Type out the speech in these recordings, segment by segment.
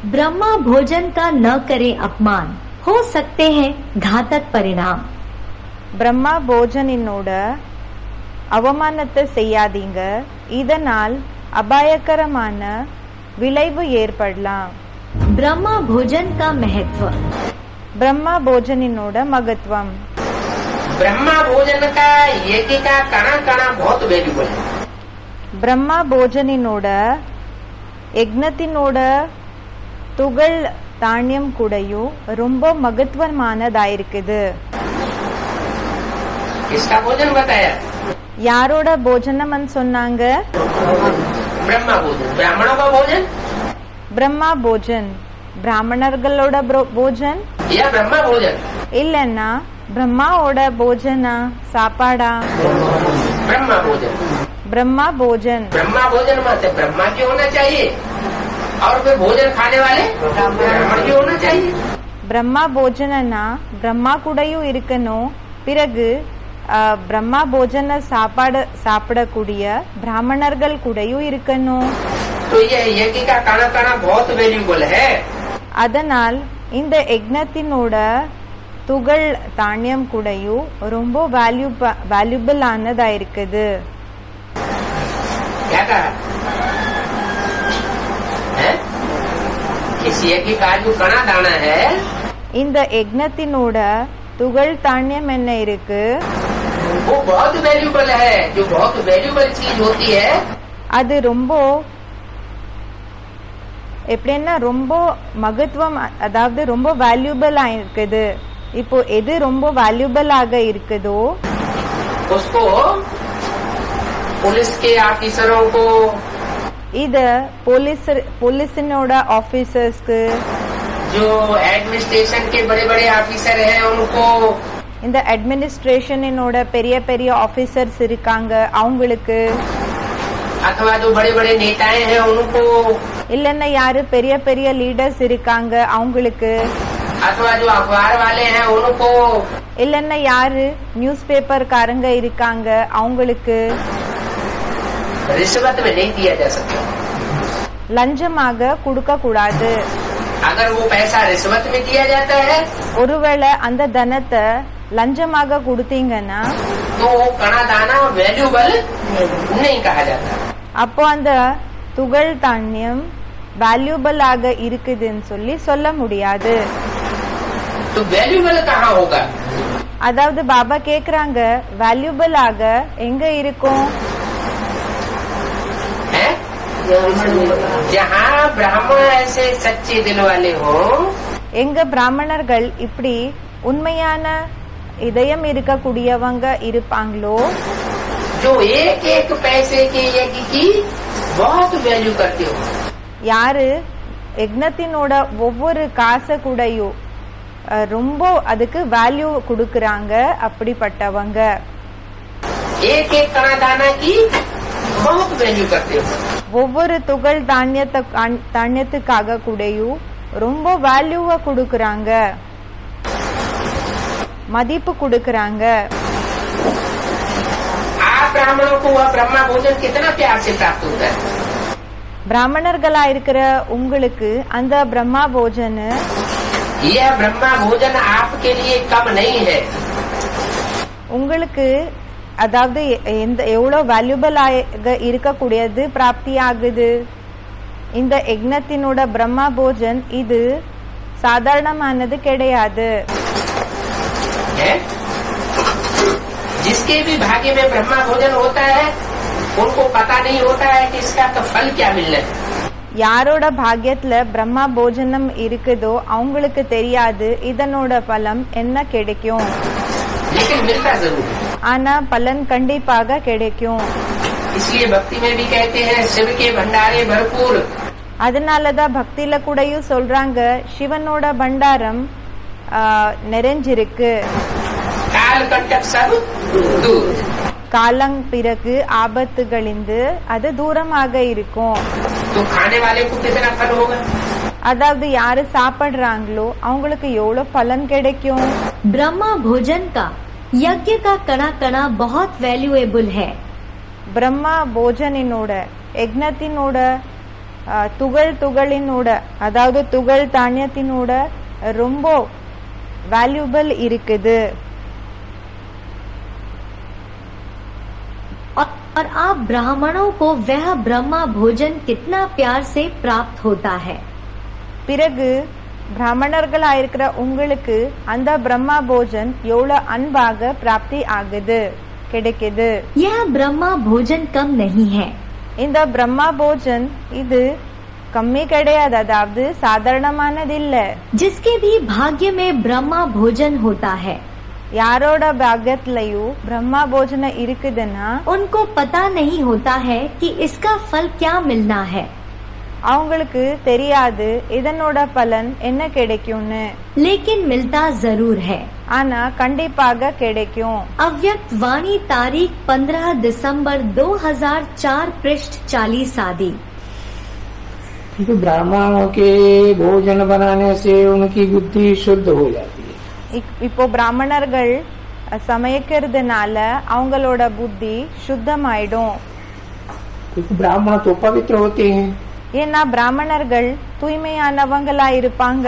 ब्रह्मा भोजन का न करे अपमान, हो सकते हैं घातक परिणाम. பிரம்மா போஜனினோட அவமானத்தை செய்யாதீங்க, இதனால் அபாயகரமான விளைவு ஏற்படலாம். ब्रह्मा भोजन का महत्व. பிரம்மா போஜனினோட மகத்துவம். ब्रह्मा भोजन का यज्ञ का कणा कणा बहुत वैल्यूबल है. பிரம்மா போஜனினோட யக்னத்தினோட துகள் தானியம் கூடயும் ரொம்ப மகத்துவமானதாயிருக்குது. इसका भोजन बताया. யாரோட போஜனம் சொன்னாங்க? ब्रह्मा भोजन. ब्राह्मणों का भोजन. பிரம்மா போஜன் பிராமணர்களோட போஜன் या ब्रह्मा भोजन. இல்லன்னா பிரம்மாவோட போஜனா சாப்பாடா? ब्रह्मा भोजन. பிரம்மா போஜன். ब्रह्मा भोजन मत ब्रह्मा की होना चाहिए और फिर भोजन खाने वाले ब्राह्मण की होना चाहिए. பிரம்மா போஜனா பிரம்மா கூடயும் இருக்கணும், பிறகு பிரம்மா போஜன சாப்பிடக்கூடிய பிராமணர்கள் கூடயும் இருக்கணும். तो ये यज्ञ का कणा कणा बहुत वैल्यूबल है. அதனால் இந்த யக்னத்தினோட துகள் தானியம் கூடயும் ரொம்ப வேல்யூபிள் ஆனதா இருக்குது. क्या कहा है? इस यज्ञ का जो कणा दाना है, இந்த யக்னத்தினோட துகள் தானியம் என்ன இருக்கு? वो बहुत वैल्यूबल है. जो बहुत वैल्यूबल चीज होती है, அது ரொம்ப எப்படின்னா ரொம்ப மகத்துவம், அதாவது ரொம்ப வேல்யூபிள் இருக்குது. இப்போ எது ரொம்ப வேல்யூபிள் ஆக இருக்குதோ उसको पुलिस के ऑफिसरों को, இத போலீஸினோட ஆபீசர்ஸ்க்கு, जो एडमिनिस्ट्रेशन के बड़े बड़े ऑफिसर हैं उनको, இந்த அட்மினிஸ்ட்ரேஷனோட பெரிய பெரிய ஆபீசர்ஸ் இருக்காங்க அவங்களுக்கு, अथवा जो बड़े बड़े नेताएं हैं उनको, இல்லன்னா யாரு பெரிய பெரிய லீடர்ஸ் இருக்காங்க அவங்களுக்கு, अथवा जो अखबार वाले हैं उनको, இல்லன்னா யாரு நியூஸ் பேப்பர்காரங்க இருக்காங்க அவங்களுக்கு रिश्वत में नहीं दिया जा सकता. லஞ்சமாக கொடுக்க கூடாது. अगर वो पैसा रिश्वत में दिया जाता है ஒருவேளை அந்த தனத்தை லஞ்சமாக கொடுத்தீங்கன்னா तो वो कणा दाना वैल्यूबल नहीं कहा जाता. அப்போ அந்த துகள் தானியம் வேல்யூபிள் ஆக இருக்குதுன்னு சொல்லி சொல்ல முடியாது. तो वैल्यूबल कहाँ होगा? அதாவது பாபா கேக்குறாங்க, வேல்யூபிள் ஆக எங்க இருக்கும்? है जहाँ ब्राह्मण ऐसे सच्चे दिल वाले हो, எங்க பிராமணர்கள் இப்படி உண்மையான இதயம் இருக்கக்கூடியவங்க இருப்பாங்களோ, जो एक एक पैसे के यज्ञ की बहुत वैल्यू करते हो. யாரு யக்னத்தினோட ஒவ்வொரு காசை கூடயும் ரொம்ப அதுக்கு வேல்யூ கொடுக்கறாங்க, அப்படிப்பட்டவங்க एक एक कणा दाना की बहुत वैल्यू करते हो. ஒவ்வொரு துகள் தானியத்துக்காக கூடயும் ரொம்ப வேல்யூவா கொடுக்கறாங்க, மதிப்பு கொடுக்கறாங்க. आप ब्राह्मणों को वह ब्रह्मा भोजन कितना प्यार से प्राप्त होता है. பிராமணர்களா இருக்கிற உங்களுக்கு அந்த பிரம்மா போஜன், यह ब्रह्मा भोजन आपके लिए कम नहीं है. உங்களுக்கு அதாவது எவ்வளவு வேல்யூபிள் இருக்கக்கூடியது பிராப்தி ஆகுது. இந்த யக்னத்தினோட பிரம்மா போஜன் இது சாதாரணமானது கிடையாது. जिसके भी भाग्य में ब्रह्मा भोजन होता है उनको पता नहीं होता है कि इसका तो फल क्या मिलना है. யாரோட பாக்கியத்துல பிரம்மா போஜனம் இருக்குதோ அவங்களுக்கு தெரியாது இதனோட பலம் என்ன கிடைக்கும். लेकिन मिलता जरूर है. ஆனா பலன் கண்டிப்பாக கிடைக்கும். इसलिए भक्ति में भी कहते हैं शिव के भंडारे भरपूर. அதனாலதான் பக்தியில கூடயும் சொல்றாங்க, சிவனோட பண்டாரம் நிறைஞ்சிருக்கு. काल कंटक सब दूर. காலம் பிறகு ஆபத்துகளிந்து அது தூரமாக இருக்கும். तो खाने वाले को कितना फल होगा? அதாவது யாரு சாப்பிடுறாங்களோ அவங்களுக்கு எவ்வளவு பலன் கிடைக்கும். ब्रह्मा भोजन का यज्ञ का कणा कणा बहुत वैल्यूएबल है. பிரம்மா போஜனினோட யக்னத்தினோட துகளினோட அதாவது துகள் தானியத்தினோட ரொம்ப வேல்யூபிள் இருக்குது. और आप ब्राह्मणों को वह ब्रह्मा भोजन कितना प्यार से प्राप्त होता है. பிறகு பிராமணர்களா இருக்கிற உங்களுக்கு அந்த பிரம்மா போஜன் எவ்வளவு அன்பாக பிராப்தி ஆகுது, கிடைக்குது. यह ब्रह्मा भोजन कम नहीं है. இந்த பிரம்மா போஜன் இது கம்மி கிடையாது, அதாவது சாதாரணமானது இல்ல. जिसके भी भाग्य में ब्रह्मा भोजन होता है, யாரோட பாக்யத்திலயும் பிரம்மா போஜன இருக்குதுன்னா उनको पता नहीं होता है कि इसका फल क्या मिलना है. அவங்களுக்கு தெரியாது இதனோட பலன் என்ன கிடைக்கும்னு. लेकिन मिलता जरूर है. ஆனா கண்டிப்பாக கிடைக்கும். अव्यक्त वाणी तारीख 15 दिसंबर 2004 पृष्ठ 40 आदि. तो ब्राह्मणों के भोजन बनाने से उनकी बुद्धि शुद्ध हो जाती है. இப்போ பிராமணர்கள் சமைக்கிறதுனால அவங்களோட புத்தி சுத்தமாயிடும். क्योंकि ब्राह्मण तो पवित्र होते हैं. ஏன்னா பிராமணர்கள் தூய்மையானவங்களா இருப்பாங்க.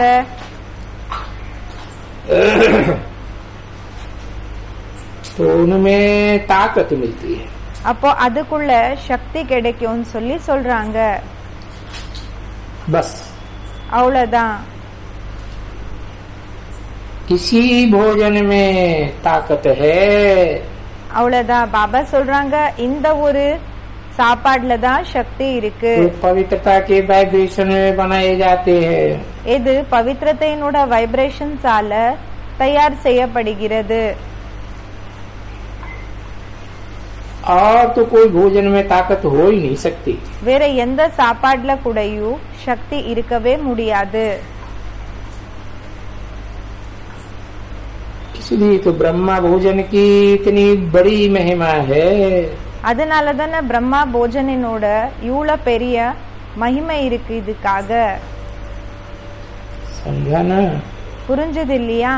तो उनमें ताकत मिलती है. அப்போ அதுக்குள்ள சக்தி கிடைக்கும்னு சொல்லி சொல்றாங்க. बस அவ்வளவுதான். किसी भोजन में ताकत है. அவ்வளவுதான். பாபா சொல்றாங்க இந்த ஒரு சாப்பாடுல தான் சக்தி இருக்கு. तो पवित्रता के वाइब्रेशन में बनाए जाते हैं. இது பவித்திரத்தையினோட வைப்ரேஷன்ஸால தயார் செய்யப்படுகிறது. और तो कोई भोजन में ताकत हो ही नहीं सकती. வேற எந்த சாப்பாடுல கூடயும் சக்தி இருக்கவே முடியாது. इसलिए तो ब्रह्मा भोजन की इतनी बड़ी महिमा है. அதனாலதானே பிரம்மா போஜனினோட இவ்வளவு பெரிய மகிமை இருக்கு. இதுக்காக समझा ना. புரிஞ்சது இல்லையா?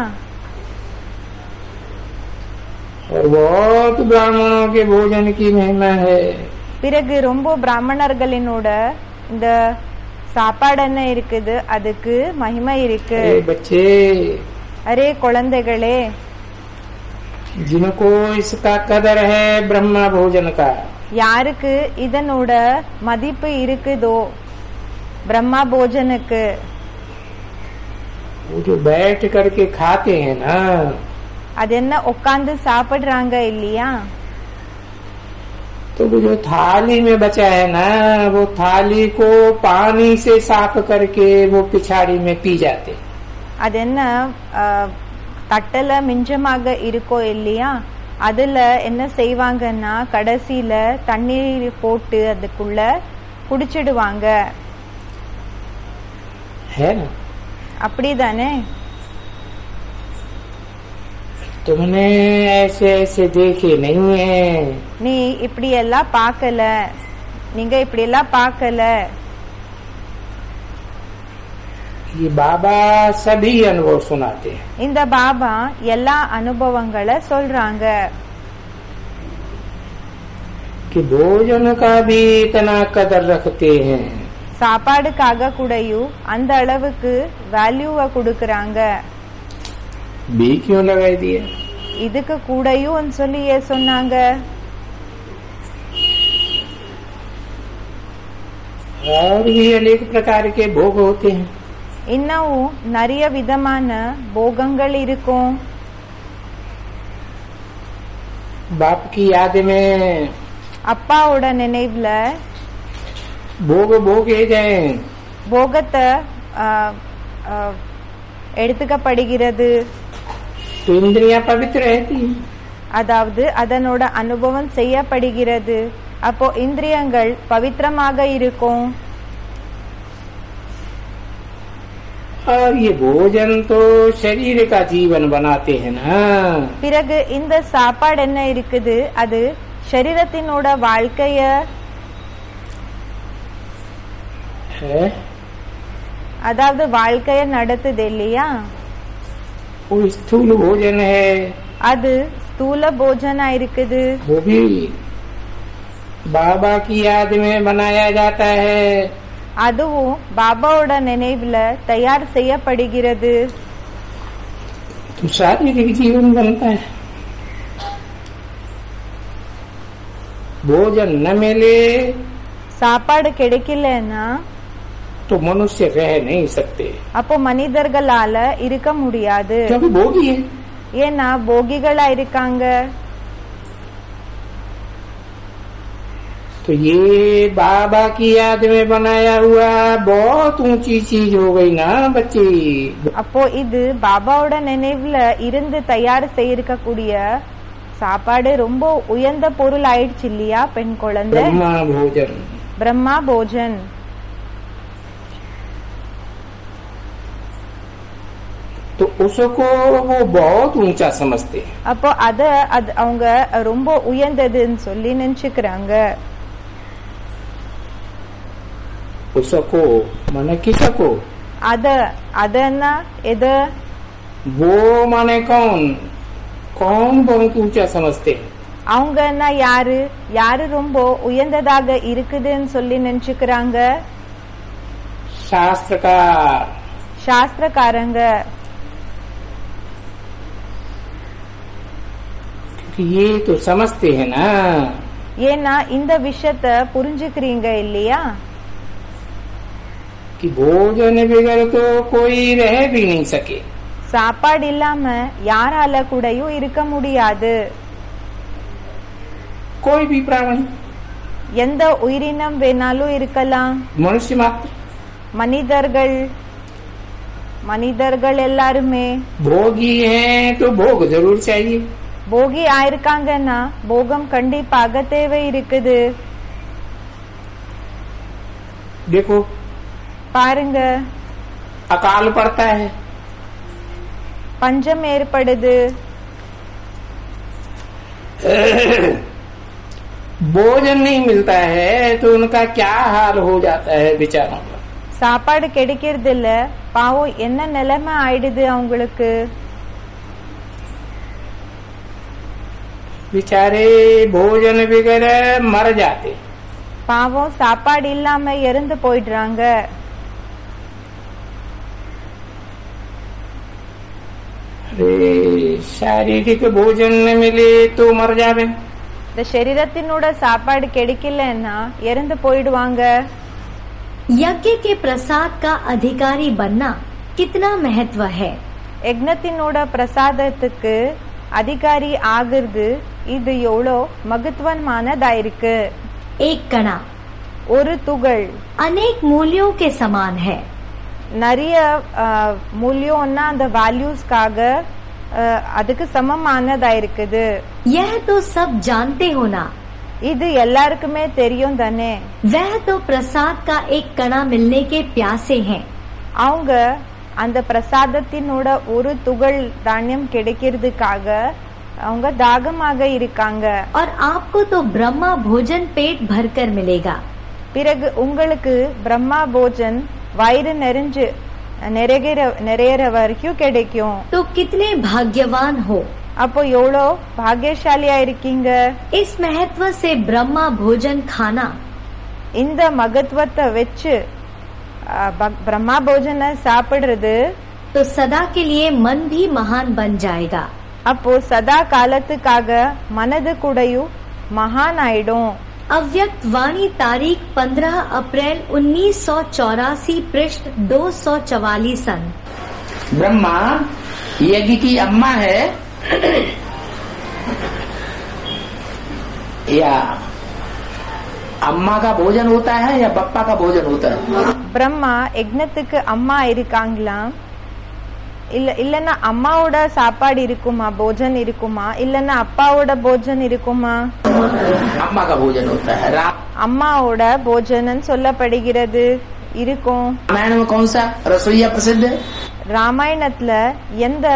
और बहुत ब्राह्मणों के भोजन की महिमा है. பிறகு ரொம்ப பிராமணர்களினோட இந்த சாப்பாடு என்ன இருக்குது, அதுக்கு மகிமை இருக்கு. अरे बच्चे, அரே குழந்தைகளே, जिनको इसका कदर है ब्रह्मा भोजन का, யாருக்கு இதனோட மதிப்பு இருக்குதோ பிரம்மா போஜனுக்கு, वो जो बैठ करके खाते हैं ना, அது என்ன உட்கார்ந்து சாப்பிடுறாங்க இல்லையா, तो वो जो थाली में बचा है ना, वो थाली को पानी से साफ करके वो पिछाड़ी में पी जाते. அது என்ன தட்டல மிஞ்சமாக இருக்கோ இல்லையா, அதுல என்ன செய்வாங்கன்னா கடைசியில தண்ணீர் போட்டு அதுக்குள்ள குடிச்சிடுவாங்க. है ना? அப்படிதானே? तुमने ऐसे ऐसे देखे नहीं है. நீ இப்படி எல்லாம் பார்க்கல, நீங்க இப்படி எல்லாம் பார்க்கல. ये बाबा सभी अनुभव सुनाते हैं. இந்த பாபா எல்லா அனுபவங்களை சொல்றாங்க. कि भोजन का भी इतना कदर रखते हैं. சாப்பாடுக்காக கூடயும் அந்த அளவுக்கு வேல்யூவை கொடுக்கறாங்க. भी क्यों लगाई दिए? இதுக்கு கூடயும் சொல்லி சொன்னாங்க. और भी अनेक प्रकार के भोग होते हैं. இன்னும் நிறைய விதமான போகங்கள் இருக்கும். बाप की याद में அப்பாவோட நினைவுல भोग भोगे जाए. போகத்தை எடுத்துக்கப்படுகிறது. तो इंद्रियां पवित्र रहती हैं. அதாவது அதனோட அனுபவம் செய்யப்படுகிறது. அப்போ இந்திரியங்கள் பவித்திரமாக இருக்கும். और ये भोजन तो शरीर का जीवन बनाते हैं ना. பிறகு இந்த சாப்பாடு என்ன இருக்குது, அது சரீரத்தினோட வாழ்க்கைய है. அதாவது வாழ்க்கைய நடத்துது இல்லையா. वो स्थूल भोजन है. அது ஸ்தூல போஜனா இருக்குது. वो भी बाबा की याद में बनाया जाता है. அதுவும் பாபாவோட நினைவுல தயார் செய்யப்படுகிறது. तो शारीरिक जीवन बनता है. भोजन न मिले சாப்பாடு கிடைக்கலன்னா तो मनुष्य रह नहीं सकते, அப்போ மனிதர்களால இருக்க முடியாது. क्योंकि भोगी है. ஏன்னா போகிகளா இருக்காங்க. तो ये बाबा की याद में बनाया हुआ बहुत ऊंची चीज हो गई ना बच्ची. அப்போ இது பாபாவோட நினைவுல இருந்து தயார் செய்யிருக்கக்கூடிய சாப்பாடு ரொம்ப உயர்ந்த பொருள் ஆயிடுச்சு இல்லையா பெண் குழந்தை? ब्रह्मा भोजन. பிரம்மா போஜன். तो उसको वो बहुत ऊंचा समझते हैं. அப்போ அத அவங்க ரொம்ப உயர்ந்ததுன்னு சொல்லி நினைச்சுக்கிறாங்க. उसको माने किसको? அதன்னா எது? वो माने कौन? कौन बहुत ऊंचा समझते हैं? அவங்கன்னா யாரு? யாரு ரொம்ப உயர்ந்ததாக இருக்குதுன்னு சொல்லி நினைச்சுக்கிறாங்க? शास्त्रकार. சாஸ்திரக்காரங்க. ये तो समझते हैं ना. ஏன்னா இந்த விஷயத்த புரிஞ்சுக்கிறீங்க இல்லையா? कि भोजन बगैर तो कोई रह भी नहीं सके. சாப்பாடு இல்லாம யாரால கூடயும் இருக்க முடியாது. कोई भी प्राणी, எந்த உயிரினம் வேணாலும் இருக்கலாம். मनुष्य मात्र மனிதர்கள் எல்லாருமே भोगी हैं तो भोग जरूर चाहिए. போகி ஆயிருக்காங்கன்னா போகம் கண்டிப்பாக தேவை இருக்குது. देखो பாருங்க, अकाल पड़ता है, பஞ்சம் ஏற்படுது. भोजन नहीं मिलता है तो उनका क्या हाल हो जाता है बेचारों का. சாப்பாடு கிடைக்கிறது இல்ல, பாவம் என்ன நிலைமை ஆயிடுது அவங்களுக்கு. बेचारे भोजन बगैर मर जाते. பாவம் சாப்பாடு இல்லாம இறந்து போயிடுறாங்க. अरे शारीरिक भोजन न मिले तो मर जावे. இந்த சரீரத்தினோட சாப்பாடு கிடைக்கலன்னா இறந்து போயிடுவாங்க. यज्ञ के प्रसाद का अधिकारी बनना कितना महत्व है. யக்ஞத்தினோட பிரசாதத்துக்கு அதிகாரி ஆகிறது இது எவ்வளோ மகத்துவமானதா இருக்கு. एक कणा ஒரு துகள் अनेक मूल्यों के समान है. நிறைய மூல்யம்னா அந்த வேல்யூஸ்க்காக அதுக்கு சமமானதா இருக்குது. यह तो सब जानते हो ना. இது எல்லாருக்குமே தெரியும் தானே. वह तो प्रसाद का एक कणा मिलने के प्यासे हैं. அவங்க அந்த பிரசாதத்தினோட ஒரு துகள் தானியம் கிடைக்கிறதுக்காக அவங்க தாகமாக இருக்காங்க. और आपको तो ब्रह्मा भोजन पेट भरकर मिलेगा. பிறகு உங்களுக்கு பிரம்மா போஜன் வயிறு நிறையிற வரைக்கும் கிடைக்கும். तो कितने भाग्यवान हो. அப்போ எவ்வளோ பாக்கியசாலியா இருக்கீங்க. इस महत्व से ब्रह्मा भोजन खाना இந்த மகத்துவத்தை வச்சு பிரம்மா போஜனை சாப்பிடுறது तो सदा के लिए मन भी महान बन जाएगा. அப்போ சதா காலத்துக்காக மனது கூடயும் மகான் ஆயிடும். अव्यक्त वाणी तारीख 15 अप्रैल 1984 पृष्ठ 244. ब्रह्मा यज्ञ की अम्मा है या अम्मा का भोजन होता है या बप्पा का भोजन होता है. பிரம்மா யக்ஞத்துக்கு அம்மா இருக்காங்களாம். இல்லன்னா அம்மாவோட சாப்பாடு இருக்குமா, போஜன் இருக்குமா, இல்லன்னா அப்பாவோட போஜன் இருக்குமா? अम्मा का भोजन होता है. அம்மாவோட போஜனம் சொல்லப்படுகிறது இருக்கும். रामायण में कौन सा रसोईया प्रसिद्ध है? ராமாயணத்துல எந்த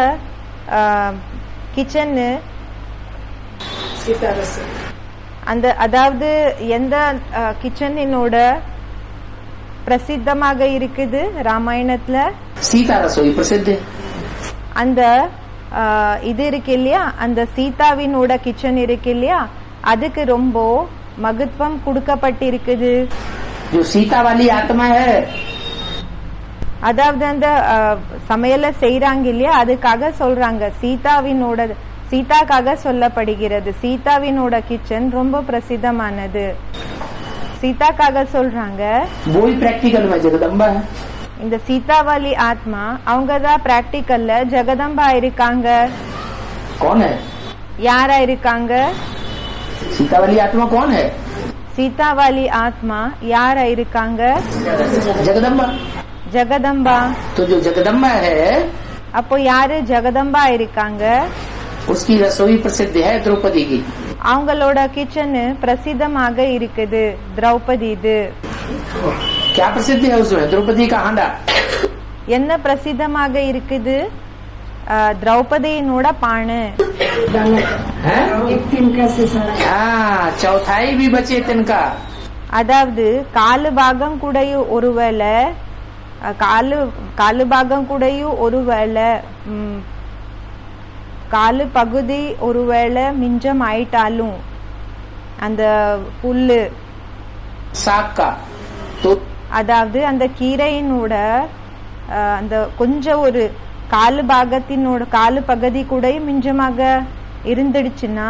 கிச்சன் அந்த அதாவது எந்த கிச்சனினோட பிரசித்தமாக இருக்குது ராமாயணத்துல? सीता रसोई प्रसिद्ध है. அந்த இது இருக்கு இல்லையா, அந்த சீதாவினோட கிச்சன் இருக்கு இல்லையா, அதுக்கு ரொம்ப மகத்துவம் கொடுக்கப்பட்டிருக்குது. जो सीता वाली आत्मा है, அதாவது அந்த சமையல செய்யறாங்க இல்லையா, அதுக்காக சொல்றாங்க சீதாக்காக சொல்லப்படுகிறது. சீதாவினோட கிச்சன் ரொம்ப பிரசித்தமானது. சீதாக்காக சொல்றாங்க. वही प्रैक्टिकल में जगदम्बा है. இந்த சீதாவாலி ஆத்மா அவங்கதான் பிராக்டிக்கல்ல ஜெகதம்பா இருக்காங்க. कौन है? யாரா இருக்காங்க? सीता वाली आत्मा कौन है? சீதாவாலி ஆத்மா யாரா இருக்காங்க? जगदम्बा. ஜெகதம்பா. तो जो जगदम्बा है, அப்போ யாரு ஜெகதம்பா இருக்காங்க? उसकी रसोई प्रसिद्ध है द्रौपदी की. அவங்களோட கிச்சன் பிரசித்தமாக இருக்குது, திரௌபதி இது. क्या प्रसिद्ध है उसमें? द्रौपदी का हांडा. என்ன பிரசித்தமாக இருக்குது? திரௌபதியினோட பானை. चौथाई भी बचे तिनका. அதாவது காலு பாகம் கூடயும் ஒருவேளை காலு பகுதி ஒருவேளை மிஞ்சம் ஆயிட்டாலும் அந்த புல்லு சாக்கா, அதாவது அந்த கீரையினோட அந்த கொஞ்சம் ஒரு காலு பகுதி கூட மிஞ்சமாக இருந்துடுச்சுன்னா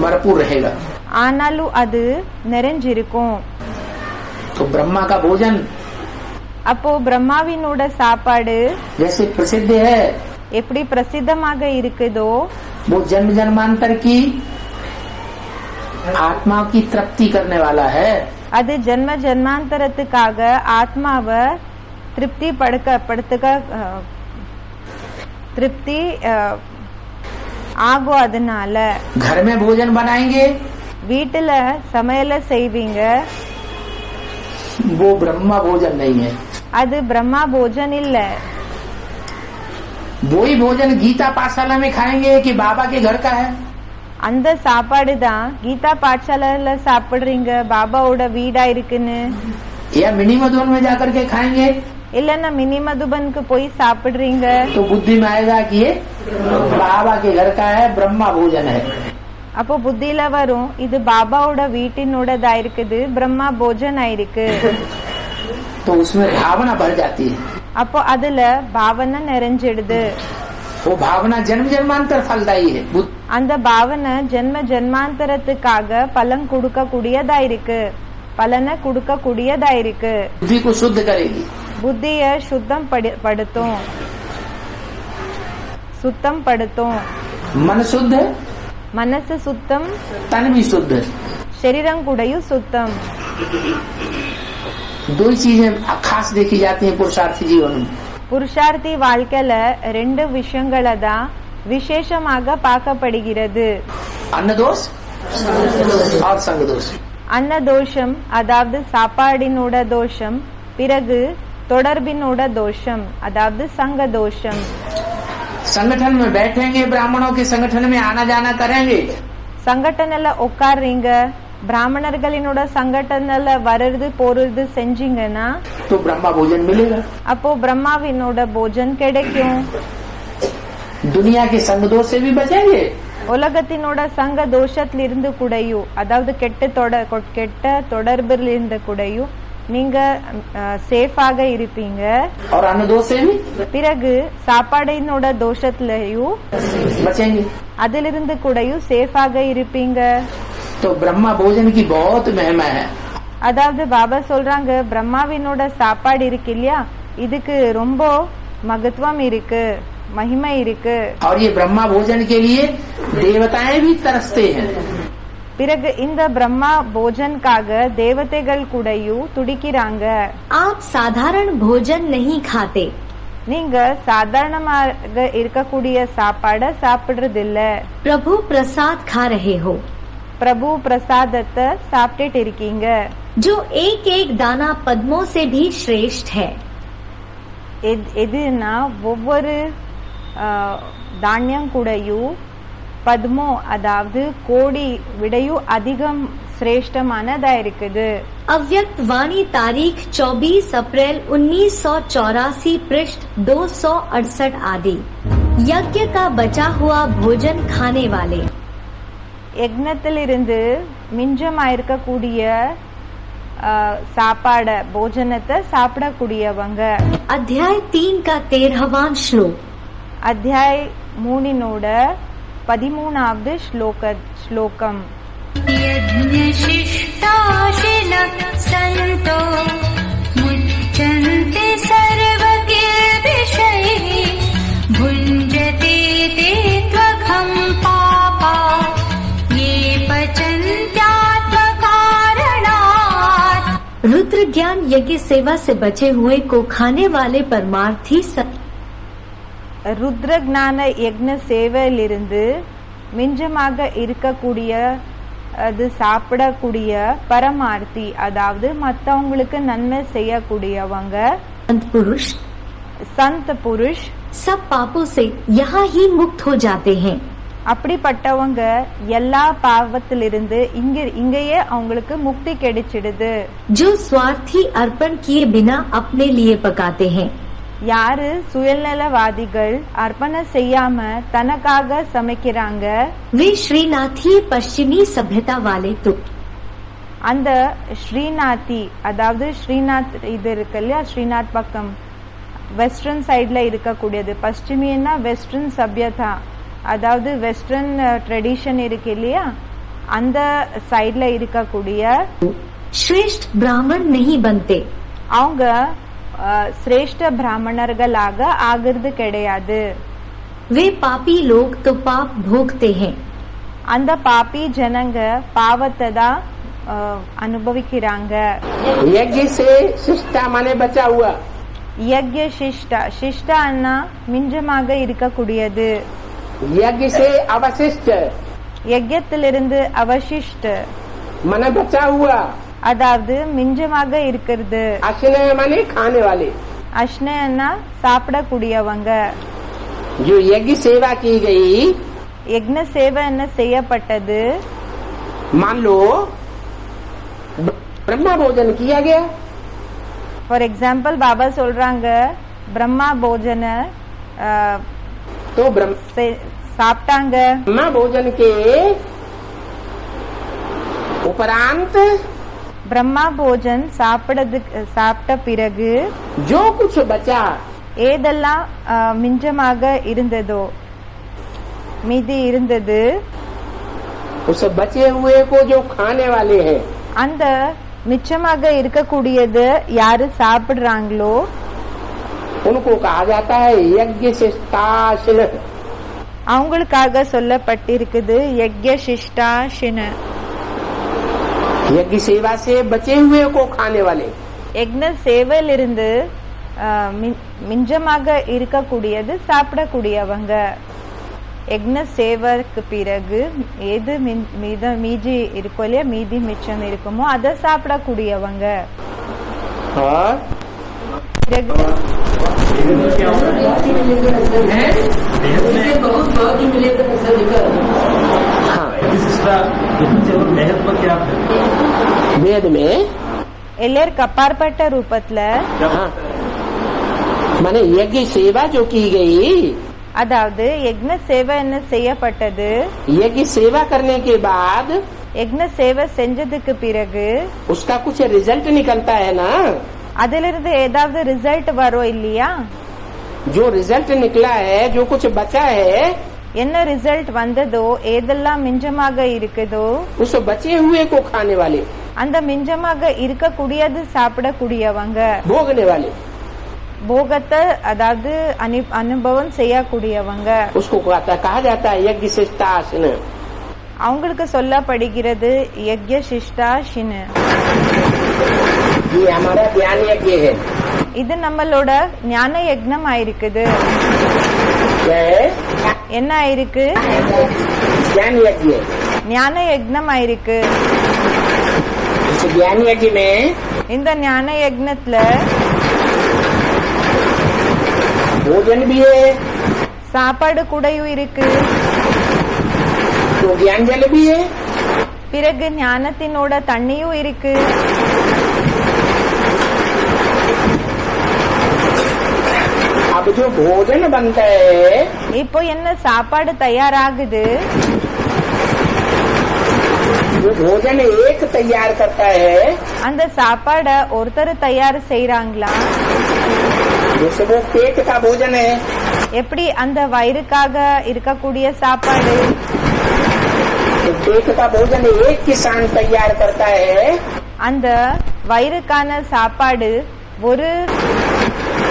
भरपूर रहेगा. ஆனாலும் அது நிறைஞ்சிருக்கும். तो ब्रह्मा का भोजन, அப்போ பிரம்மாவினோட சாப்பாடு जैसे प्रसिद्ध है, எப்படி பிரசித்தமாக இருக்குதோ, वो जन्म जन्मांतर की आत्मा की तृप्ति करने वाला है. அது ஜென்ம ஜென்மாந்தரத்துக்காக ஆத்மாவை திருப்தி ஆகும். அதனால घर में भोजन बनाएंगे, வீட்டுல சமையல செய்வீங்க, वो ब्रह्मा भोजन नहीं है. அது பிரம்மா போஜன் இல்ல. वही भोजन गीता पाठशाला में खाएंगे कि बाबा के घर का है? அந்த சாப்பாடு தான் கீதா பாठशाला சாப்பிடுறீங்க, பாபாவோட வீடா இருக்குன்னு. या मिनी मधुबन में जाकर के खाएंगे? இல்லன்னா மினி மதுபனுக்கு போய் சாப்பிடுறீங்க. तो बुद्धि में आएगा कि ये बाबा के घर का है, ब्रह्मा भोजन है. அப்போ புத்தியில வரும், இது பாபாவோட வீட்டினோடதா இருக்குது, பிரம்மா போஜன் ஆயிருக்கு. तो उसमें भावना बढ़ जाती है. அப்போ அதுல பாவனை நிறைஞ்சிடுது. वो भावना जन्म जन्मांतर फलदायी है. அந்த பாவனை ஜென்ம ஜென்மாந்தரத்துக்காக பலனை கொடுக்க கூடியதா இருக்கு. बुद्धि को शुद्ध करेगी. புத்திய சுத்தம் படுத்தும். मन शुद्ध, மனசு சுத்தம், तन भी शुद्ध. சரீரம் கூடயும் சுத்தம். दो ही चीजें खास देखी जाती हैं पुरुषार्थी जीवन में. புருஷார்த்தி வாழ்க்கையில ரெண்டு விஷயங்களை தான் விசேஷமாக பார்க்கப்படுகிறது. अन्न दोष और संग दोष. அன்ன தோஷம், அதாவது சாப்பாடினோட தோஷம், பிறகு தொடர்பினோட தோஷம், அதாவது சங்க தோஷம். संगठन में बैठेंगे, ब्राह्मणों के संगठन में आना जाना करेंगे, சங்கட்டனல உட்கார்றீங்க, பிராமணர்களினோட சங்கட்டனல வர்றது போறது செஞ்சீங்கன்னா तो ब्रह्मा भोजन मिलेगा. அப்போ பிரம்மாவினோட போஜன் கிடைக்கும். दुनिया के संग दोष से भी बचेंगे. உலகத்தினோட சங்க தோஷத்துல இருந்து கூடயும், அதாவது கெட்ட தொடர்பில் இருந்து கூடயும் நீங்க சேஃபாக இருப்பீங்க. और अन्न दोष से भी பிறகு சாப்பாடினோட தோஷத்திலையும் बचेंगे. அதிலிருந்து கூடயும் சேஃபாக இருப்பீங்க. तो ब्रह्मा भोजन की बहुत महिमा है. அதாவது பாபா சொல்றாங்க, பிரம்மாவினோட சாப்பாடு இருக்கு இல்லையா, இதுக்கு ரொம்ப மகத்துவம் இருக்கு, மகிமை இருக்கு. और ये ब्रह्मा भोजन के लिए देवताएं भी तरसते हैं. பிறகு இந்த பிரம்மா போஜனுக்காக தேவதைகள் கூடயும் துடிக்கிறாங்க. आप साधारण भोजन नहीं खाते. நீங்க சாதாரணமாக இருக்கக்கூடிய சாப்பாட சாப்பிடுறது இல்ல. प्रभु प्रसाद खा रहे हो. பிரபு பிரசாதத்தை சாப்பிட்டுட்டு இருக்கீங்க. जो एक एक दाना पद्मों से भी श्रेष्ठ है. எதுனா ஒவ்வொரு தானியம் கூடயும் பத்மோ, அதாவது கோடி விடையும் அதிகம் சிரேஷ்டமானதா இருக்குது. अव्यक्त वाणी तारीख 24 अप्रैल 1984 पृष्ठ 268 आदि. यज्ञ का बचा हुआ भोजन खाने वाले. யக்னத்திலிருந்து மிஞ்சமாயிருக்கக்கூடிய சாப்பாட போஜனத்தை சாப்பிடக்கூடியவங்க. अध्याय 3 का 13वां श्लोक. அத்தியாய 3 13வது ஸ்லோகம். यज्ञशिष्टाशिन सन्तो मुच्यन्ते सर्वकिल्बिषैः भुञ्जते ते त्वघं पापा ये पचन्त्यात्मकारणात्. रुद्र ज्ञान यज्ञ सेवा से बचे हुए को खाने वाले परमार्थी ருத்ர ஞான யக்ஞ சேவையிலிருந்து மிஞ்சமாக இருக்கக்கூடிய அது சாப்பிடக்கூடிய பரமார்த்தி, அதாவது மற்றவங்களுக்கு நன்மை செய்யக்கூடியவங்க संत पुरुष सब पापों से यहाँ ही मुक्त हो जाते हैं. அப்படிப்பட்டவங்க எல்லா பாவத்திலிருந்து இங்கேயே அவங்களுக்கு முக்தி கிடைச்சிடுது. जो स्वार्थी अर्पण किए बिना अपने लिए पकाते हैं. யாரு சுயநலவாதிகள் அர்ப்பணம் செய்யாம தனக்காக சமைக்கிறாங்க, वे श्रीनाथी पश्चिमी सभ्यता वाले तो அந்த ஸ்ரீநாத்தி, அதாவது ஸ்ரீநாத் இது இருக்கு இல்லையா, ஸ்ரீநாத் பக்கம் வெஸ்டர்ன் சைட்ல இருக்கக்கூடியது. பश्चिमीன்னா வெஸ்டர்ன் சभ्यता, அதாவது வெஸ்டர்ன் ட்ரெடிஷன் இருக்கு இல்லையா, அந்த சைட்ல இருக்கக்கூடிய श्रेष्ठ ब्राह्मण नहीं बनते. அவங்க சிரேஷ்ட பிராமணர்களாக ஆகிறது கிடையாது. वे पापी लोग तो पाप भोगते हैं. அந்த பாப்பி ஜனங்க பாவத்தை தான் அனுபவிக்கிறாங்க. यज्ञ से शिष्टा माने बचा हुआ. யக்ஞ சிஷ்டா, சிஷ்டா அண்ணா மிஞ்சமாக இருக்கக்கூடியது. यज्ञ से अवशिष्ट யஜ்யத்திலிருந்து அவசிஷ்ட माने बचा हुआ. அதாவது மிஞ்சமாக இருக்கிறது. अश्नय माने खाने वाले. அஷ்னயன்னா சாப்பிடக்கூடியவங்க. जो यज्ञ सेवा की गई, யக்ஞ சேவை என்ன செய்யப்பட்டது, मान लो ब्रह्मा भोजन किया गया, ஃபார் எக்ஸாம்பிள் பாபா சொல்றாங்க பிரம்மா போஜன तो சாப்பிட்டாங்க. ब्रह्मा भोजन के उपरांत பிரம்மா போஜன் சாப்பிட்ட பிறகு जो कुछ बचा, ஏதெல்லாம் மிஞ்சமாக இருந்ததோ, மீதி இருந்தது, उस बचे हुए को जो खाने वाले हैं, அந்த மிச்சமாக இருக்கக்கூடியது யாரு சாப்பிடுறாங்களோ उनको कहा जाता है यज्ञ शिष्टाशिन. அவங்களுக்காக சொல்லப்பட்டிருக்குது யக்ஞ சிஷ்டாஷின. यज्ञ सेवा से बचे हुए को खाने वाले. யக்ஞ சேவையிலிருந்து மிஞ்சமாக இருக்கக்கூடியது சாப்பிடக்கூடியவங்க. யக்ஞ சேவைக்கு பிறகு எது மீதி இருக்கோ இல்லையா, மீதி மிச்சம் இருக்குமோ அதை சாப்பிடக்கூடியவங்க. और பிறகு वेद में எல்லாருக்கு அப்பாற்பட்ட ரூபத்துல, माने यज्ञ सेवा जो की गई, அதாவது யக்ஞ சேவை என்ன செய்யப்பட்டது, यज्ञ सेवा करने के बाद யக்ஞ சேவை செஞ்சதுக்கு பிறகு उसका कुछ रिजल्ट निकलता है ना. அதிலிருந்து ஏதாவது ரிசல்ட் வரும் இல்லையா. जो रिजल्ट निकला है, जो कुछ बचा है, என்ன ரிசல்ட் வந்ததோ, ஏதெல்லாம் மிஞ்சமாக இருக்குதோ उस बचे हुए को खाने वाले, அந்த மிஞ்சமாக இருக்கக்கூடியது சாப்பிடக்கூடியவங்க, भोगने वाले, போகத்தை அதாவது அனுபவம் செய்யக்கூடியவங்க. उसको कहा जाता है यज्ञ शिष्टाशिन. அவங்களுக்கு சொல்லப்படுகிறது யக்ஞ சிஷ்டாஷின். ये हमारा ज्ञान यज्ञ है. இது நம்மளோட ஞான யக்ஞம் ஆயிருக்குது. என்ன ஆயிருக்கு, ज्ञान यज्ञ. ஞான யக்ஞம் ஆயிருக்கு. इस ज्ञान यज्ञ में இந்த ஞான யக்ஞத்துல भोजन भी है, சாப்பாடு கூடயும் இருக்கு, तो ज्ञान जल भी है, பிறகு ஞானத்தினோட தண்ணியும் இருக்கு. अब जो भोजन बनता है, இப்போ என்ன சாப்பாடு தயாராகுது, जो भोजन एक तैयार करता है, அந்த சாப்பாட ஒருத்தர் தயார் செய்யறாங்களா? जैसे वो पेट का भोजन है, எப்படி அந்த வயிறுக்காக இருக்கக்கூடிய சாப்பாடு? तो पेट का भोजन एक किसान तैयार करता है, அந்த வயிறுக்கான சாப்பாடு ஒரு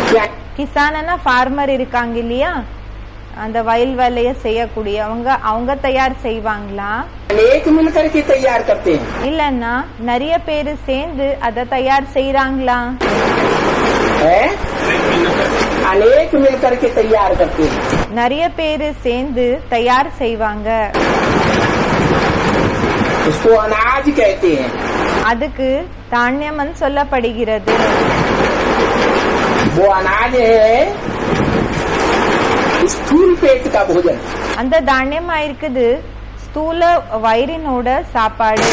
क्या கிசானா ஃபார்மர் இருக்காங்க இல்லையா, அந்த வயல் வேலைய செய்யக்கூடிய அவங்க தயார் செய்வாங்களா? अनेक मिलकर के तैयार करते हैं, இல்லன்னா நிறைய பேரு சேர்ந்து அதை தயார் செய்யறாங்களா? है? अनेक मिलकर के तैयार करते हैं। நிறைய பேரு சேர்ந்து தயார் செய்வாங்க. उसको अनाज कहते हैं। அதுக்கு தானியம்னு சொல்லப்படுகிறது. वो अनाज है स्थूल पेट का भोजन। அந்த தானியமா இருக்குது ஸ்தூல வயிறினோட சாப்பாடு.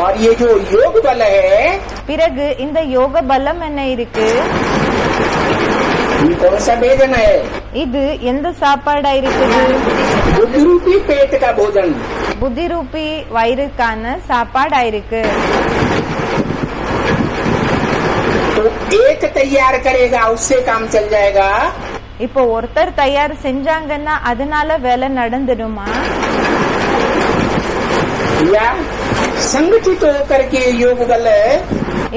और ये जो योग बल है, பிறகு இந்த யோக பலம் என்ன இருக்கு? ये कौन सा भोजन है? இது எந்த சாப்பாடா இருக்குது? बुद्धि रूपी पेट का भोजन। புத்தி ரூபி வயிறுக்கான சாப்பாடா இருக்கு. तो एक तैयार करेगा, उससे काम चल जाएगा। இப்போ ஒருத்தர் தயார் செஞ்சாங்கன்னா அதனால வேலை நடந்துடுமா? या संगठित होकर के योग बल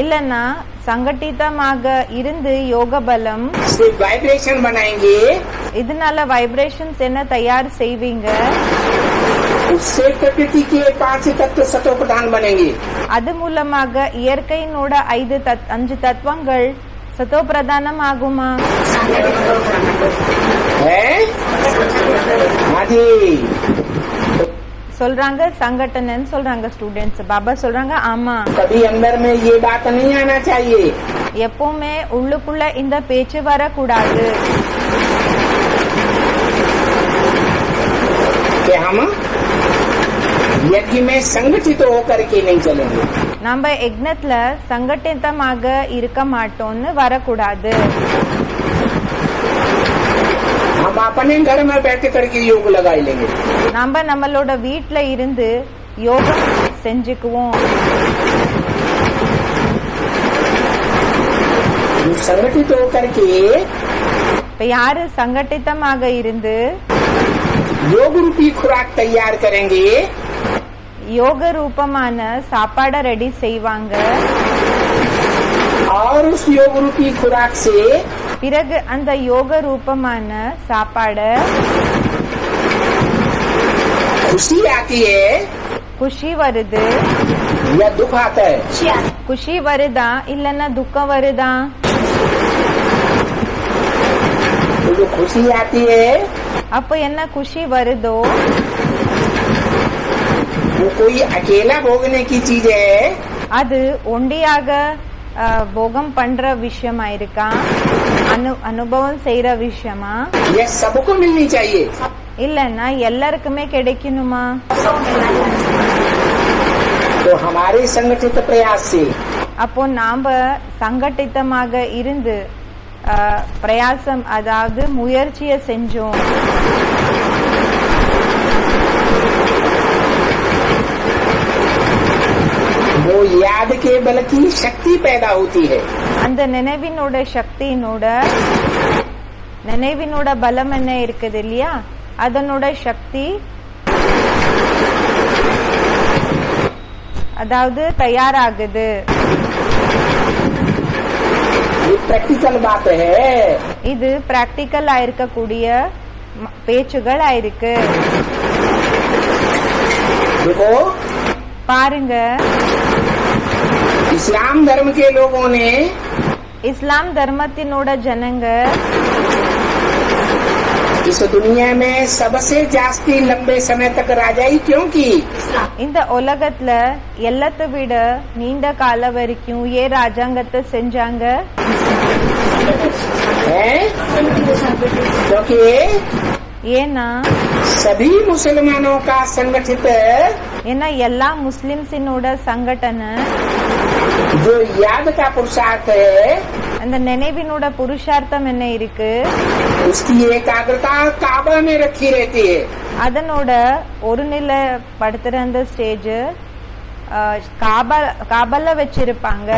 இல்லன்னா சங்கட்டிதமாக இருந்து யோக பலம் से वाइब्रेशन बनाएंगे, இதனால வைப்ரேஷன்ஸ் என்ன தயார் செய்வீங்க? उससे प्रकृति के 5 तत्व सतो प्रधान बनेंगे। அது மூலமாக இயற்கையினோட 5 தத்துவங்கள் சத்தோ பிரதானம் ஆகுமா? है? हाँ जी। சொல்றாங்க சங்கட்டனன்னு சொல்றாங்க ஸ்டூடெண்ட்ஸ். பாபா சொல்றாங்க ஆமா. कभी अंदर में ये बात नहीं आना चाहिए எப்பவுமே உள்ளுக்குள்ள இந்த பேச்சு வரக்கூடாது. कि हम यज्ञ में संगठित होकर के नहीं चलेंगे। நம்ம யக்ஞத்துல சங்கட்டிதமாக இருக்க மாட்டோம்னு வரக்கூடாது. हम अपने घर में बैठ करके योग लगा लेंगे। நம்ம நம்மளோட வீட்ல இருந்து யோகம் செஞ்சுக்குவோம். संगठित होकर के இப்ப யாரு சங்கட்டிதமாக இருந்து योग रूपी खुराक तैयार करेंगे, யோக ரூபமான சாப்பாட ரெடி செய்வாங்க. और उस योग रूपी खुराक से பிறகு அந்த யோக ரூபமான சாப்பாட खुशी आती है குஷி வருது. या दुख आता है? குஷி வருதா இல்லன்னா துக்கம் வருதா? तो जो खुशी आती है அப்ப என்ன குஷி வருதோ वो कोई अकेला भोगने की चीज है, அது ஒண்டியாக போகம் பண்ற விஷயமா இருக்கா? அனுபவம் செய்யற விஷயமா? यह सबको मिलनी चाहिए। இல்லன்னா எல்லாருக்குமே கிடைக்கணுமா? तो हमारे संगठित प्रयास से அப்போ நாம சங்கட்டிதமாக இருந்து பிரயாசம் அதாவது முயற்சிய செஞ்சோம். वो याद के बल की शक्ति पैदा होती है। அந்த நினைவினோட பலம் என்ன இருக்குது இல்லையா, அதனோட சக்தி அதாவது தயாராகுது. ये प्रैक्टिकल बात है। இது பிராக்டிக்கல் ஆயிருக்கக்கூடிய பேச்சுகள் ஆயிருக்கு. देखो பாருங்க, इस्लाम धर्म के लोगों ने இஸ்லாம் தர்மத்தினோட ஜனங்க इस दुनिया में सबसे जास्ती लंबे समय तक राजाई क्यों की? இந்த உலகத்துல எல்லாத்தை விட நீண்ட கால வரைக்கும் ஏன் ராஜாங்கத்தை செஞ்சாங்க? क्योंकि ஏன்னா सभी मुसलमानों का संगठित ஏன்னா எல்லா முஸ்லிம்ஸினோட சங்கடன जो याद का पुरुषार्थ है அந்த நினைவினோட புருஷார்த்தம் என்ன இருக்கு? उसकी एकाग्रता काबा में रखी रहती है। அதனோட ஒரு நிலைப்படுத்துற அந்த ஸ்டேஜ் காபல்ல வச்சிருப்பாங்க.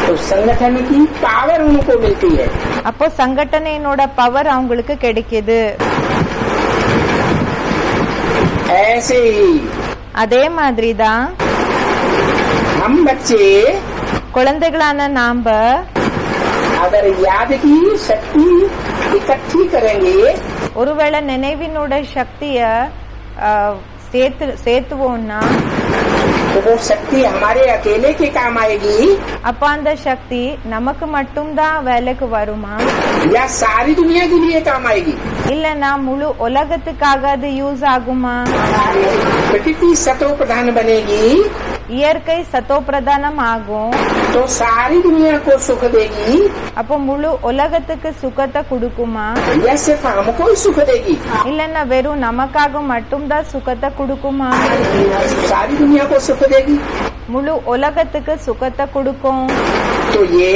तो संगठन की पावर उनको मिलती है। அப்போ சங்கடனையோட பவர் அவங்களுக்கு கிடைக்குது. ऐसे ही அதே மாதிரி தான் हम बच्चे குழந்தைகளான நாம अगर याद की शक्ति इकट्ठी करेंगे ஒருவேளை நினைவினோட சக்திய சேர்த்துவோம்னா तो वो शक्ति हमारे अकेले के काम आएगी அப்ப அந்த சக்தி நமக்கு மட்டும்தான் வேலைக்கு வருமா, या सारी दुनिया के लिए काम आएगी? இல்லனா முழு உலகத்துக்காக அது யூஸ் ஆகுமா? प्रकृति सतो प्रधान बनेगी இயற்கை சத்தோ பிரதானம் ஆகும். तो सारी दुनिया को सुख देगी அப்போ முழு உலகத்துக்கு சுகத்தை கொடுக்குமா, या सिर्फ हमको ही सुख देगी? இல்லன்னா வெறும் நமக்காக மட்டும்தான் சுகத்தை கொடுக்குமா? सारी दुनिया को सुख देगी। முழு உலகத்துக்கு சுகத்தை கொடுக்கும். तो ये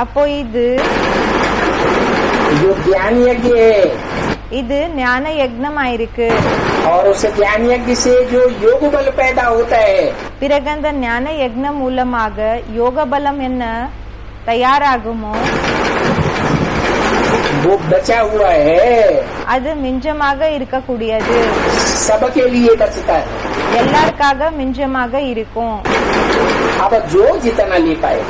அப்போ இது जो ज्ञान यज्ञ है இது ஞான யக்னமாயிருக்கு. और उस ज्ञान यज्ञ से जो योग बल पैदा होता है பிறகு அந்த ஞான யக்னம் மூலமாக யோக பலம் என்ன தயாராகுமோ वो बचा हुआ है, அது மிஞ்சமாக இருக்கக்கூடியது. सबके लिए बचता है। எல்லாருக்காக மிஞ்சமாக இருக்கும். अब जो जितना ले पाए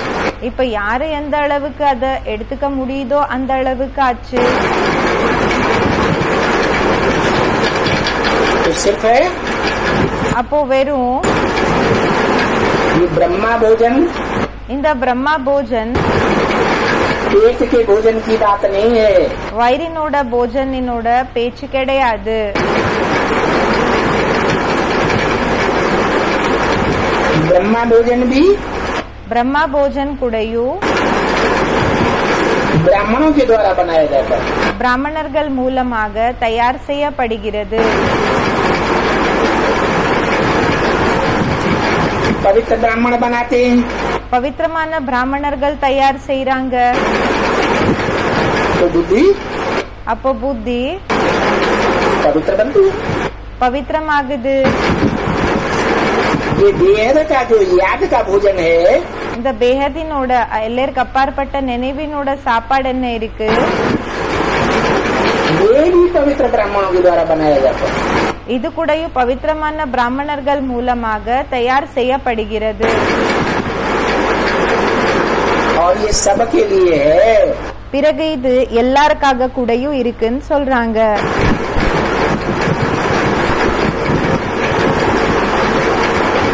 இப்ப யாரு எந்த அளவுக்கு அத எடுத்துக்க முடியுதோ அந்த அளவுக்கு ஆச்சு. तो सिर्फ है அப்போ வெறும் ये ब्रह्मा भोजन இந்த பிரம்மா போஜன் पेट के भोजन की बात नहीं है। வயிறினோட போஜனினோட பேச்சு கிடையாது. ब्रह्मा भोजन भी பிரம்மா போஜன் கூடயும் ब्राह्मणों के द्वारा बनाया जाता है। பிராமணர்கள் மூலமாக தயார் செய்யப்படுகிறது. पवित्र ब्राह्मण बनाते हैं பவித்திரமான பிராமணர்கள் தயார் செய்றாங்க. तो बुद्धि அப்போ புத்தி पवित्र बनती है। பவித்திரமாகுது. ये वेद का जो याद का भोजन है இந்த பேஹதினோட எல்லாருக்கு அப்பாற்பட்ட நினைவினோட சாப்பாடு என்ன இருக்கு? ये भी पवित्र ब्राह्मणों के द्वारा बनाया जाता है। இது கூடயும் பவித்திரமான பிராமணர்கள் மூலமாக தயார் செய்யப்படுகிறது. और ये सबके लिए है। பிறகு இது எல்லாருக்காக கூடயும் இருக்குன்னு சொல்றாங்க.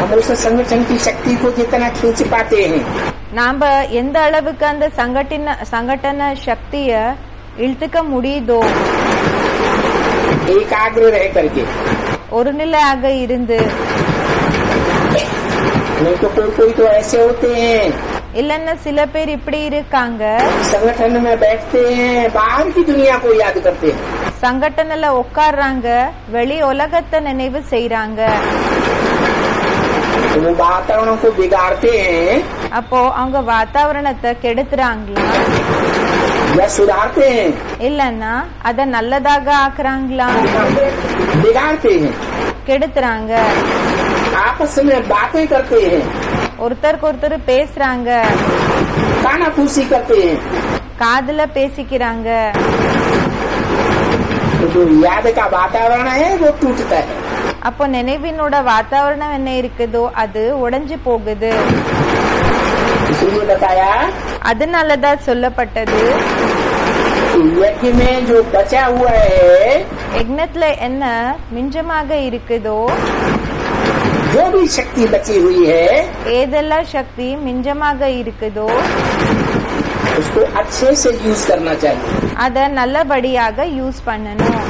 हम उस संगठन की शक्ति को जितना खींच पाते हैं நாம எந்த அளவுக்கு அந்த சங்கடன சக்திய இழுத்துக்க முடியுதோ एकाग्र रह करके, ஒரு நிலையாக இருந்து, नहीं तो कोई तो ऐसे होते हैं இல்லன்னா சில பேர் இப்படி இருக்காங்க, संगठन में बैठते हैं बाहर की दुनिया को याद करते हैं। சங்கடனல உட்கார்றாங்க, வெளி உலகத்தை நினைவு செய்யறாங்க. तो वो वातावरण को बिगाड़ते हैं அப்போ அவங்க வாतावरणத்தை கெடுத்துறாங்களா, या सुधारते हैं? இல்லன்னா அத நல்லதாக ஆக்குறாங்களா? बिगाड़ते हैं। கெடுத்துறாங்க. आपस में बातें करते हैं, ஒருத்தருக்கு ஒருத்தர் பேசுறாங்க, कानाफूसी करते हैं। காதுல பேசிக்கிறாங்க. तो जो याद का वातावरण है वो टूटता है। அப்போ நினைவினோட வாतावरणம் என்ன இருக்குதோ அது உடைஞ்சு போகுது. इसलिए बताया அதனாலதான் சொல்லப்பட்டது, कि यज्ञ में जो बचा हुआ है, யக்னத்துல என்ன மிஞ்சமாக இருக்குதோ, जो भी शक्ति बची हुई है ஏதெல்லாம் சக்தி மிஞ்சமாக இருக்குதோ उसको अच्छे से यूज करना चाहिए। அத நல்லபடியாக யூஸ் பண்ணணும்.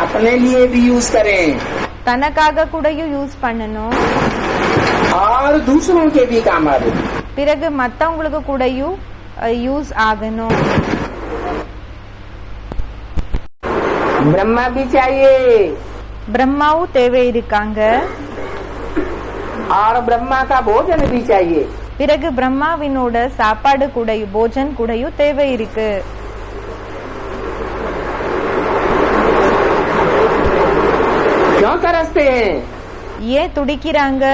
अपने लिए भी यूज करें தனக்காக கூடயும் யூஸ் பண்ணணும். और दूसरों के भी काम आवे। பிறகு மத்தவங்களுக்கு கூடயும் யூஸ் ஆகணும். ब्रह्मा भी चाहिए, பிரம்மாவும் தேவை இருக்காங்க. और ब्रह्मा का भोजन भी चाहिए। பிறகு பிரம்மாவினோட சாப்பாடு கூடயும் போஜன் கூடயும் தேவை இருக்கு. क्यों तरसते हैं? ஏன் துடிக்கிறாங்க?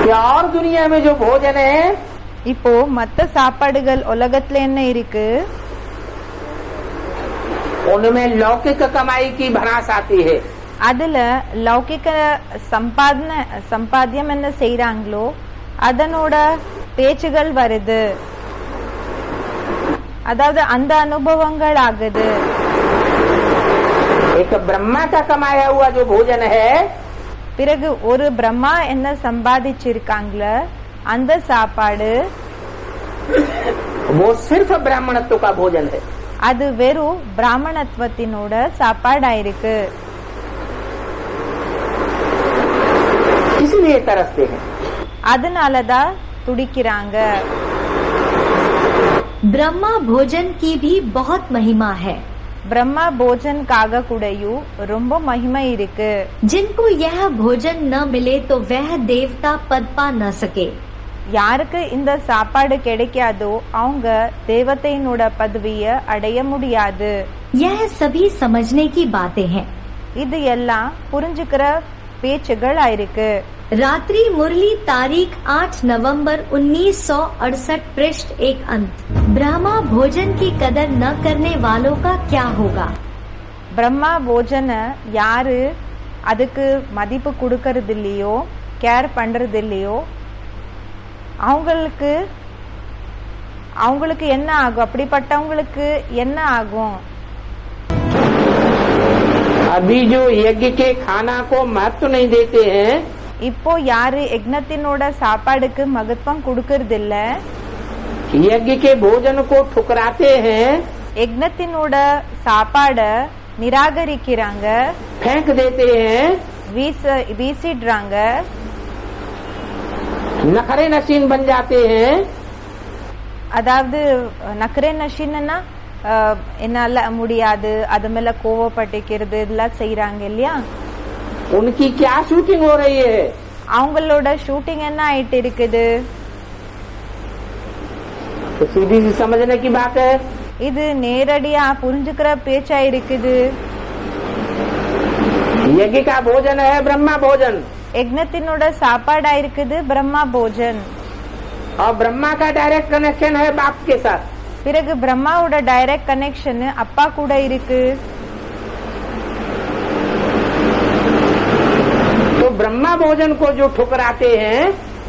कि और दुनिया में जो भोजन है இப்போ மத்த சாப்பாடுகள் உலகத்துல என்ன இருக்கு? उनमें लौकिक कमाई की भनास आती है। அதுல லௌகிக சம்பாத்தியம் என்ன செய்யறாங்களோ அதனோட பேச்சுகள் வருது, அதாவது அந்த அனுபவங்கள் ஆகுது. एक ब्रह्मा का कमाया हुआ जो भोजन है, பிறகு ஒரு பிரம்மா என்ன சம்பாதிச்சிருக்காங்கள அந்த சாப்பாடு वो सिर्फ ब्राह्मणत्व का भोजन है। அது வெறும் பிராமணத்துவத்தினோட சாப்பாடா இருக்கு. इसलिए तरसते हैं। அதனாலதான் துடிக்கிறாங்க. ब्रह्मा भोजन की भी बहुत महिमा है। பிரம்மா போஜன்காக கூடயும் ரொம்ப மகிமை இருக்கு. जिनको यह भोजन न मिले तो वह देवता पद पा न सके। யாருக்கு இந்த சாப்பாடு கிடைக்காதோ அவங்க தேவதையினோட பதவிய அடைய முடியாது. यह सभी समझने की बातें हैं। இது எல்லாம் புரிஞ்சுக்கிற பேச்சுகள் ஆயிருக்கு. रात्रि मुरली तारीख 8 नवंबर 1968 पृष्ठ 1 अंत। ब्रह्मा भोजन की कदर न करने वालों का क्या होगा? பிரம்மா போஜன யாரு அதுக்கு மதிப்பு கொடுக்கறது இல்லையோ, கேர் பண்றது இல்லையோ, அவங்களுக்கு என்ன ஆகும்? அப்படிப்பட்டவங்களுக்கு என்ன ஆகும்? अभी जो यज्ञ के खाना को महत्व नहीं देते हैं, இப்போ யாரு யக்னத்தினோட சாப்பாடுக்கு மகத்துவம் கொடுக்கறது இல்ல, यज्ञ के भोजन को ठुकराते हैं, யக்னத்தினோட சாப்பாட நிராகரிக்கிறாங்க, फेंक देते हैं, வீசிடுறாங்க, नखरे नशीन बन जाते हैं, அதாவது நக்கரே நஷின்னா என்னால முடியாது, அது மேல கோவப்பட்டிக்கிறது இதெல்லாம் செய்யறாங்க இல்லையா? उनकी क्या शूटिंग हो रही है? அவங்களோட ஷூட்டிங் என்ன ஆயிட்டு இருக்குது? तो सीधी सी समझने की बात है। இது நேரடியா புரிஞ்சுக்கிற பேச்சா இருக்குது. यज्ञ का भोजन है ब्रह्मा भोजन, யக்னத்தினோட சாப்பாடா இருக்குது பிரம்மா போஜன். और ब्रह्मा का डायरेक्ट कनेक्शन है बाप के साथ। பிறகு பிரம்மாவோட டைரக்ட் கனெக்ஷன் அப்பா கூட இருக்கு. तो ब्रह्मा भोजन को जो ठुकराते हैं,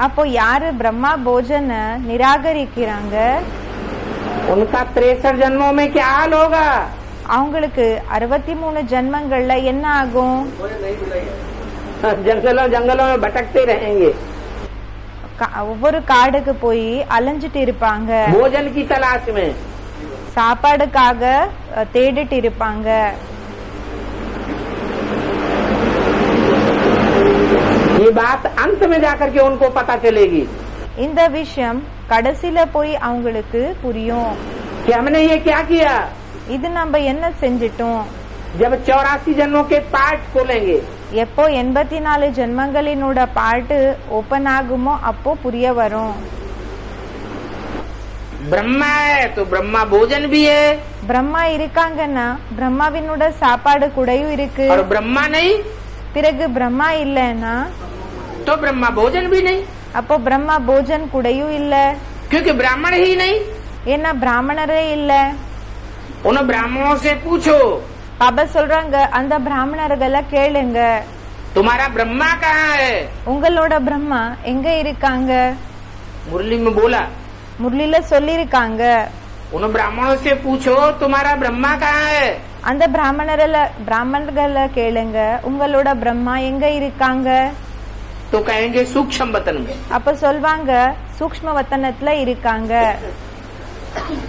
அப்போ யாரு பிரம்மா போஜன நிராகரிக்கிறாங்க उनका 63 जन्मों में क्या हाल होगा? அவங்களுக்கு 63 ஜென்மங்கள்ல என்ன ஆகும்? जंगलों जंगलों में भटकते रहेंगे, ஒவ்வொரு காடுக்கு போய் அலைஞ்சிட்டு இருப்பாங்க, भोजन की तलाश में। சாப்பாடுக்காக தேடிட்டு இருப்பாங்க. ये बात अंत में जाकर के उनको पता चलेगी இந்த விஷயம் கடைசில போய் அவங்களுக்கு புரியும். कि हमने ये क्या किया। இது நம்ம என்ன செஞ்சிட்டோம்? जब 84 जन्मों के पार्ट खोलेंगे, எப்போ 84 ஜென்மங்களினோட பாட்டு ஓபன் ஆகுமோ அப்போ புரிய வரும். ब्रह्मा है तो ब्रह्मा भोजन भी है, பிரம்மா இருக்காங்கன்னா பிரம்மாவினோட சாப்பாடு கூடயும் இருக்கு. और ब्रह्मा नहीं பிறகு பிரம்மா இல்லன்னா तो ब्रह्मा भोजन भी नहीं, அப்போ பிரம்மா போஜன் கூடயும் இல்ல. क्योंकि ब्राह्मण ही नहीं। ஏன்னா பிராமணரே இல்ல. उन ब्राह्मणों से पूछो, பாபா சொல்றாங்க அந்த பிராமணர்களை கேளுங்க, तुम्हारा ब्रह्मा कहाँ है? உங்களோட பிரம்மா எங்க இருக்காங்க? मुरली में बोला, முரளில சொல்லிருக்காங்க. उन ब्राह्मणों से पूछो तुम्हारा ब्रह्मा कहाँ है? அந்த பிராமணர்களை கேளுங்க உங்களோட பிரம்மா எங்க இருக்காங்க? तो कहेंगे सूक्ष्म वतन में। அப்ப சொல்வாங்க சூக்ஷ்ம வத்தனத்துல இருக்காங்க.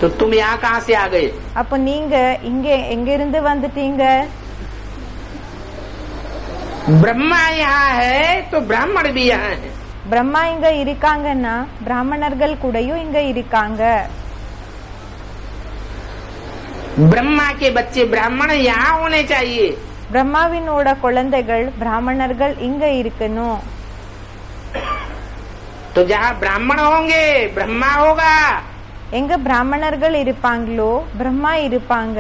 तो तुम यहाँ कहाँ से आ गए? அப்ப நீங்க இங்க எங்க இருந்து வந்துட்டீங்க? ब्रह्मा यहाँ है तो ब्राह्मण भी यहाँ है। பிரம்மா இங்க இருக்காங்கன்னா பிராமணர்கள் கூடயும் இங்க இருக்காங்க. ब्रह्मा के बच्चे ब्राह्मण यहाँ होने चाहिए। பிரம்மாவினோட குழந்தைகள் பிராமணர்கள் இங்க இருக்கணும். तो जहाँ ब्राह्मण होंगे ब्रह्मा होगा, எங்க பிராமணர்கள் இருப்பாங்களோ பிரம்மா இருப்பாங்க.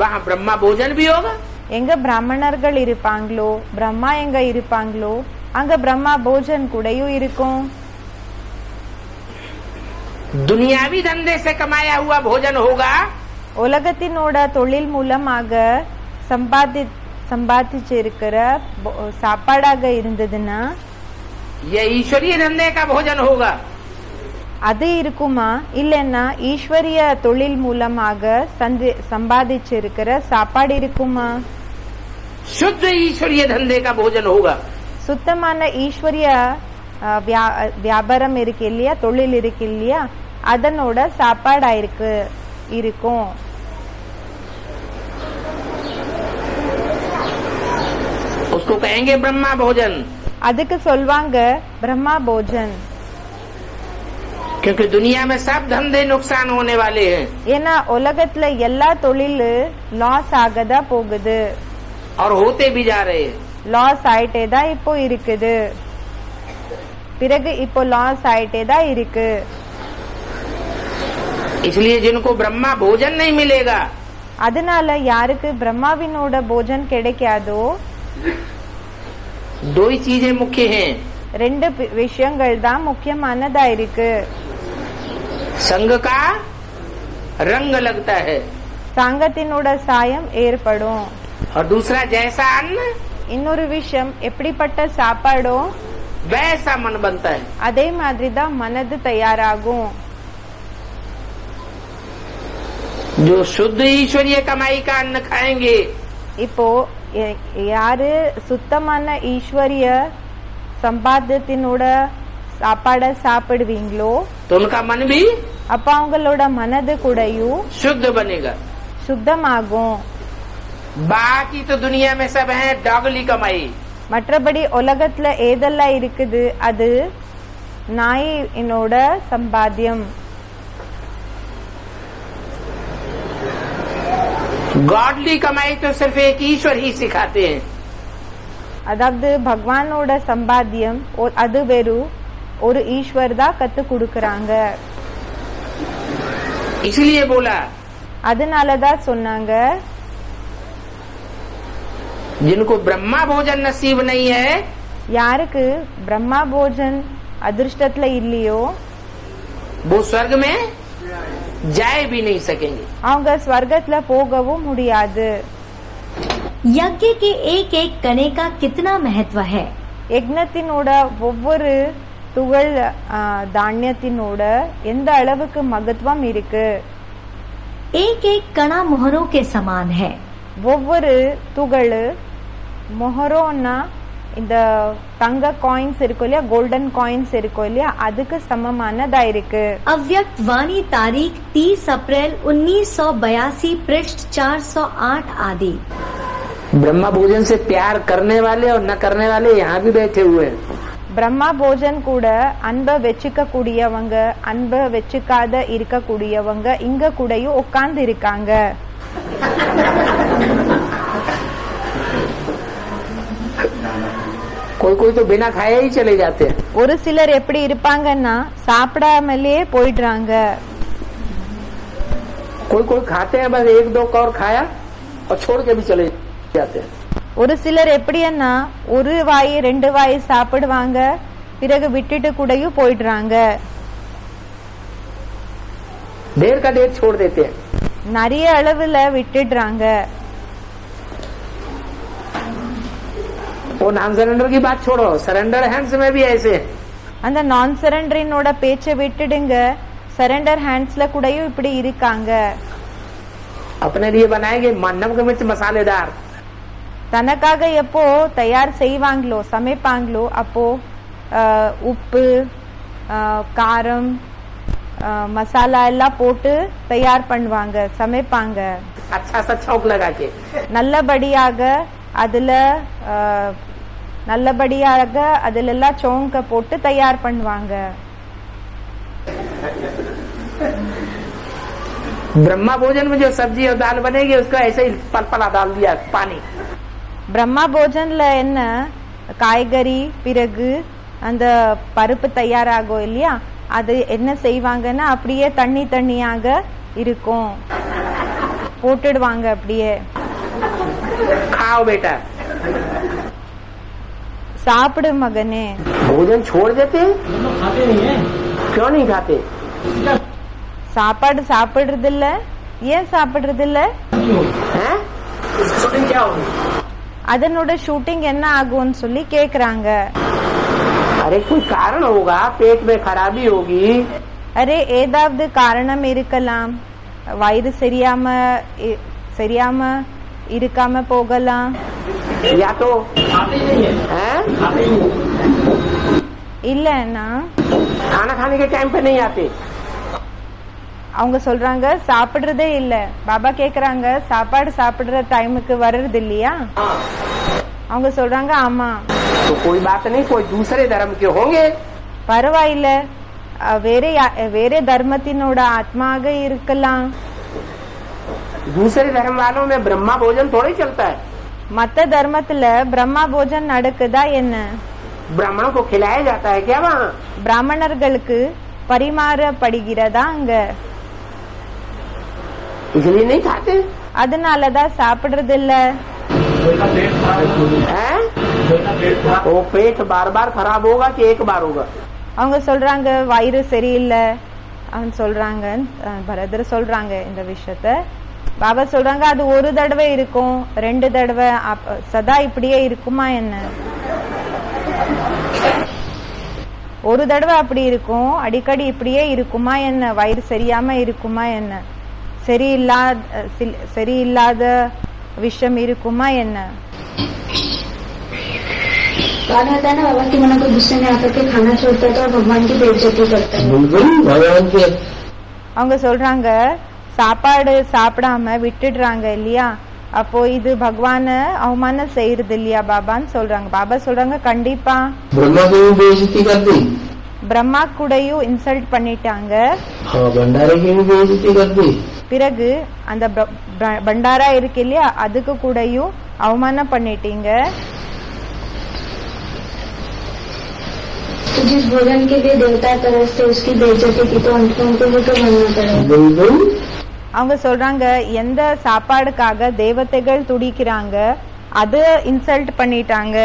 वहाँ ब्रह्मा भोजन भी होगा. எங்க பிராமணர்கள் இருப்பாங்களோ பிரம்மா எங்க இருப்பாங்களோ அங்க பிரம்மா போஜன் கூடயும் இருக்கும். दुनियावी धंधे से कमाया हुआ भोजन होगा, உலகத்தினோட தொழில் மூலமாக சம்பாதிச்சிருக்கிற சாப்பாடாக இருந்ததுன்னா यह ईश्वरीय धंधे का भोजन होगा. அது இருக்குமா? இல்லைன்னா ஈஸ்வரிய தொழில் மூலமாக சம்பாதிச்சிருக்கிற சாப்பாடு இருக்குமா? शुद्ध ईश्वरीय धंधे का भोजन होगा. சுத்தமான ஈஸ்வரிய வியாபாரம் இருக்கு இல்லையா, தொழில் இருக்கு இல்லையா, அதனோட சாப்பாடா இருக்கும். उसको कहेंगे ब्रह्मा भोजन, அதுக்கு சொல்வாங்க பிரம்மா போஜன். क्योंकि दुनिया में सब धंधे नुकसान होने वाले हैं ஏன்னா உலகத்துல எல்லா தொழில் லாஸ் ஆகதா போகுது, और होते भी जा रहे हैं. லாஸ் ஆயிட்டே தான் இப்போ இருக்குது. பிறகு இப்போ லாஸ் ஆயிட்டே தான் இருக்கு. इसलिए जिनको ब्रह्मा भोजन नहीं मिलेगा, அதனால யாருக்கு பிரம்மாவினோட போஜன் கிடைக்காதோ दो ही चीजें मुख्य हैं. ரெண்டு விஷயங்கள் தான் முக்கியமானதா இருக்கு. संग का रंग लगता है சங்கத்தினோட சாயம் ஏற்படும். और दूसरा जैसा अन्न இன்னொரு விஷயம் எப்படிப்பட்ட சாப்பாடோ वैसा मन बनता है. அதே மாதிரி தான் மனது தயாராகும். जो शुद्ध ईश्वरीय कमाई का अन्न खाएंगे, இப்போ யாரு சுத்தமான ஈஸ்வரிய சம்பாத்தியத்தினோட சாப்பாட சாப்பிடுவீங்களோ तो उनका मन भी அப்ப அவங்களோட மனது கூடயும் शुद्ध बनेगा. சுத்தமாகும். बाकी तो दुनिया में सब है डॉगली कमाई. மற்றபடி உலகத்துல ஏதெல்லாம் இருக்குது அது நாயினோட சம்பாத்தியம். गॉडली कमाई तो सिर्फ एक ईश्वर ही सिखाते हैं. அதாவது பகவானோட சம்பாத்தியம் அது வெறும் ஒரு ஈஸ்வர் தான் கத்து கொடுக்கறாங்க. इसलिए बोला அதனாலதான் சொன்னாங்க जिनको ब्रह्मा भोजन नसीब नहीं है, யாருக்கு பிரம்மா போஜன் அதிர்ஷ்டத்துல இல்லையோ वो स्वर्ग में जाए भी नहीं सकेंगे. அவங்க ஸ்வர்கத்துல போகவும் முடியாது. यज्ञ के एक एक कणे का कितना महत्व है? யக்ஞத்தினோட ஒவ்வொரு துகள் தானியத்தினோட எந்த அளவுக்கு மகத்துவம் இருக்கு. एक एक कणा मोहरों के समान है. ஒவ்வொரு துகள் மொஹரோன்னா இந்த தங்க காயின்ஸ் இருக்கும் இல்லையா, கோல்டன் காயின்ஸ் இருக்கும் இல்லையா, அதுக்கு சமமானதா இருக்கு. अव्यक्त वाणी तारीख 30 अप्रैल 1982 पृष्ठ 408 आदि. ब्रह्मा भोजन से प्यार करने वाले और न करने वाले यहाँ भी बैठे हुए हैं. பிரம்மா போஜன் கூட அன்ப வச்சுக்க கூடியவங்க அன்ப வச்சுக்காத இருக்க கூடியவங்க இங்க கூடயும் உட்கார்ந்து இருக்காங்க. कोई कोई तो बिना खाए ही चले जाते हैं. ஒரு சிலர் எப்படி இருப்பாங்கன்னா சாப்பிடாமலே போயிடுறாங்க. कोई कोई खाते हैं बस एक दो कौर खाया और छोड़ के भी चले जाते हैं. ஒரு சிலர் எப்படின்னா ஒரு வாய் ரெண்டு வாய் சாப்பிடுவாங்க, பிறகு விட்டுட்டு கூடயும் போயிடுறாங்க. ढेर का ढेर छोड़ देते हैं. நிறைய அளவுல விட்டுடுறாங்க. वो नॉन सरेंडर की बात छोड़ो, सरेंडर हैंड्स में भी ऐसे हैं. அந்த நான் சரண்டரினோட பேச்சை விட்டுடுங்க, சரண்டர் ஹேண்ட்ஸ்ல கூடயும் இப்படி இருக்காங்க. अपने लिए बनाएंगे नमक मिर्च मसालेदार, தனக்காக எப்போ தயார் செய்வாங்களோ சமைப்பாங்களோ அப்போ உப்பு காரம் மசாலா எல்லாம் போட்டு தயார் பண்ணுவாங்க, சமைப்பாங்க. अच्छा सा छौंक लगा के. நல்லபடியாக அதுல எல்லாம் சோங்க போட்டு தயார் பண்ணுவாங்க. ब्रह्मा भोजन में जो सब्जी और दाल बनेगी उसका ऐसे ही पलपला डाल दिया पानी. பிரம்மா போஜன்ல என்ன காய்கறி பிறகு அந்த பருப்பு தயாராகும் இல்லையா, அது என்ன செய்வாங்கன்னா அப்படியே தண்ணி தண்ணியாக இருக்கும், போட்டுடுவாங்க அப்படியே. खाओ बेटा, சாப்பிடு மகனே. भोजन छोड़ देते खाते नहीं है, क्यों नहीं खाते? சாப்பாடு சாப்பிடுறது இல்ல, ஏன் சாப்பிடுறது இல்ல? शूटिंग क्या होगी? அதனோட ஷூட்டிங் என்ன ஆகும்னு சொல்லி கேக்குறாங்க. अरे कोई कारण होगा, पेट में खराबी होगी. அரே ஏதாவது காரணம் இருக்கலாம், வயிறு சரியாம இருக்காம போகலாம். या तो இல்லன்னா खाना खाने के टाइम पे नहीं आते. அவங்க சொல்றாங்க சாப்பிடுறதே இல்ல. பாபா கேக்குறாங்க சாப்பாடு சாப்பிடுற டைமுக்கு வர்றது இல்லையா? அவங்க சொல்றாங்க ஆமா. तो कोई बात नहीं, कोई दूसरे धर्म के होंगे. பரவாயில்ல, வேற தர்மத்தினோட ஆத்மாக இருக்கலாம். दूसरे धर्म वालों में ब्रह्मा भोजन थोड़ा ही चलता है. மத்த தர்மத்துல பிரம்மா போஜன் நடக்குதா என்ன? ब्राह्मणों को खिलाया जाता है क्या वहाँ? பிராமணர்களுக்கு பரிமாறப்படுகிறதா அங்க? इसलिए नहीं खाते. அதனாலதான் சாப்பிடுறது இல்ல. वो पेट बार बार खराब होगा कि एक बार होगा? அவங்க சொல்றாங்க வயிறு சரியில்லை அவன் சொல்றாங்க. பரதர் சொல்றாங்க இந்த விஷயத்த. பாபா சொல்றாங்க அது ஒரு தடவை இருக்கும், 2 தடவை சதா இப்படியே இருக்குமா என்ன? ஒரு தடவை அப்படி இருக்கும், அடிக்கடி இப்படியே இருக்குமா என்ன? வயிறு சரியாம இருக்குமா என்ன? சரியில்லாத விஷயம் இருக்குமா என்ன? कहा था ना बाबा की मना को गुस्से में आकर के खाना छोड़ता है तो भगवान की बेइज्जती करता है. भगवान के அவங்க சொல்றாங்க சாப்பாடு சாப்பிடாம விட்டுடுறாங்க இல்லையா, அப்போ இது பகவான அவமானம் செய்யறது இல்லையா பாபான்னு சொல்றாங்க. பாபா சொல்றாங்க கண்டிப்பா. ब्रह्मा को भी बेइज्जती कर दी, பிரம்மா கூடயும் இன்சல்ட் பண்ணிட்டாங்க. भंडारे की भी बेइज्जती कर दी. பிறகு அந்த பண்டாரா இருக்கு இல்லையா அதுக்கு கூடயும் அவமானம் பண்ணிட்டீங்க. तो जिस भोजन के लिए देवता तरफ से उसकी बेइज्जती की तो अंत में उनको वो तो बनना पड़ेगा. அவங்க சொல்றாங்க எந்த சாப்பாடுக்காக தேவதைகள் துடிக்கிறாங்க அது இன்சல்ட் பண்ணிட்டாங்க.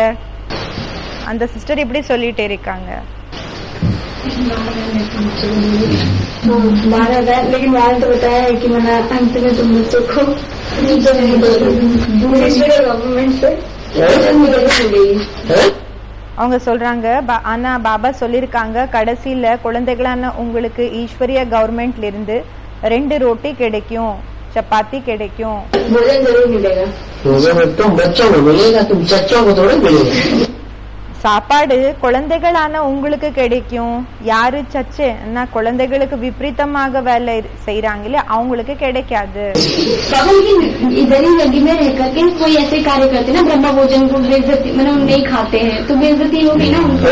அந்த சிஸ்டர் இப்படி சொல்லிட்டே இருக்காங்க. लेकिन वहाँ तो बताया है कि मैंने अंत में तुम बच्चों को गवर्नमेंट से அவங்க சொல்றாங்க ஆனா பாபா சொல்லிருக்காங்க கடைசியில குழந்தைகளான உங்களுக்கு ஈஸ்வரிய கவர்மெண்ட்ல இருந்து 2 रोटी கிடைக்கும், चपाती கிடைக்கும். भोजन जरूर मिलेगा. तुम बच्चों को मिलेगा, तुम चच्चों को थोड़ा मिलेगा. சாப்பாடு குழந்தைகளான உங்களுக்கு கிடைக்கும். யாரு சச்சே குழந்தைகளுக்கு விபரீதமாக வேலை செய்யறாங்க இல்லையா அவங்களுக்கு கிடைக்காது. इधर ही लगी में रह करके कोई ऐसे कार्य करते ना ब्रह्मा भोजन को बेइज्जती मतलब नहीं खाते हैं तो बेइज्जती होगी ना उनको.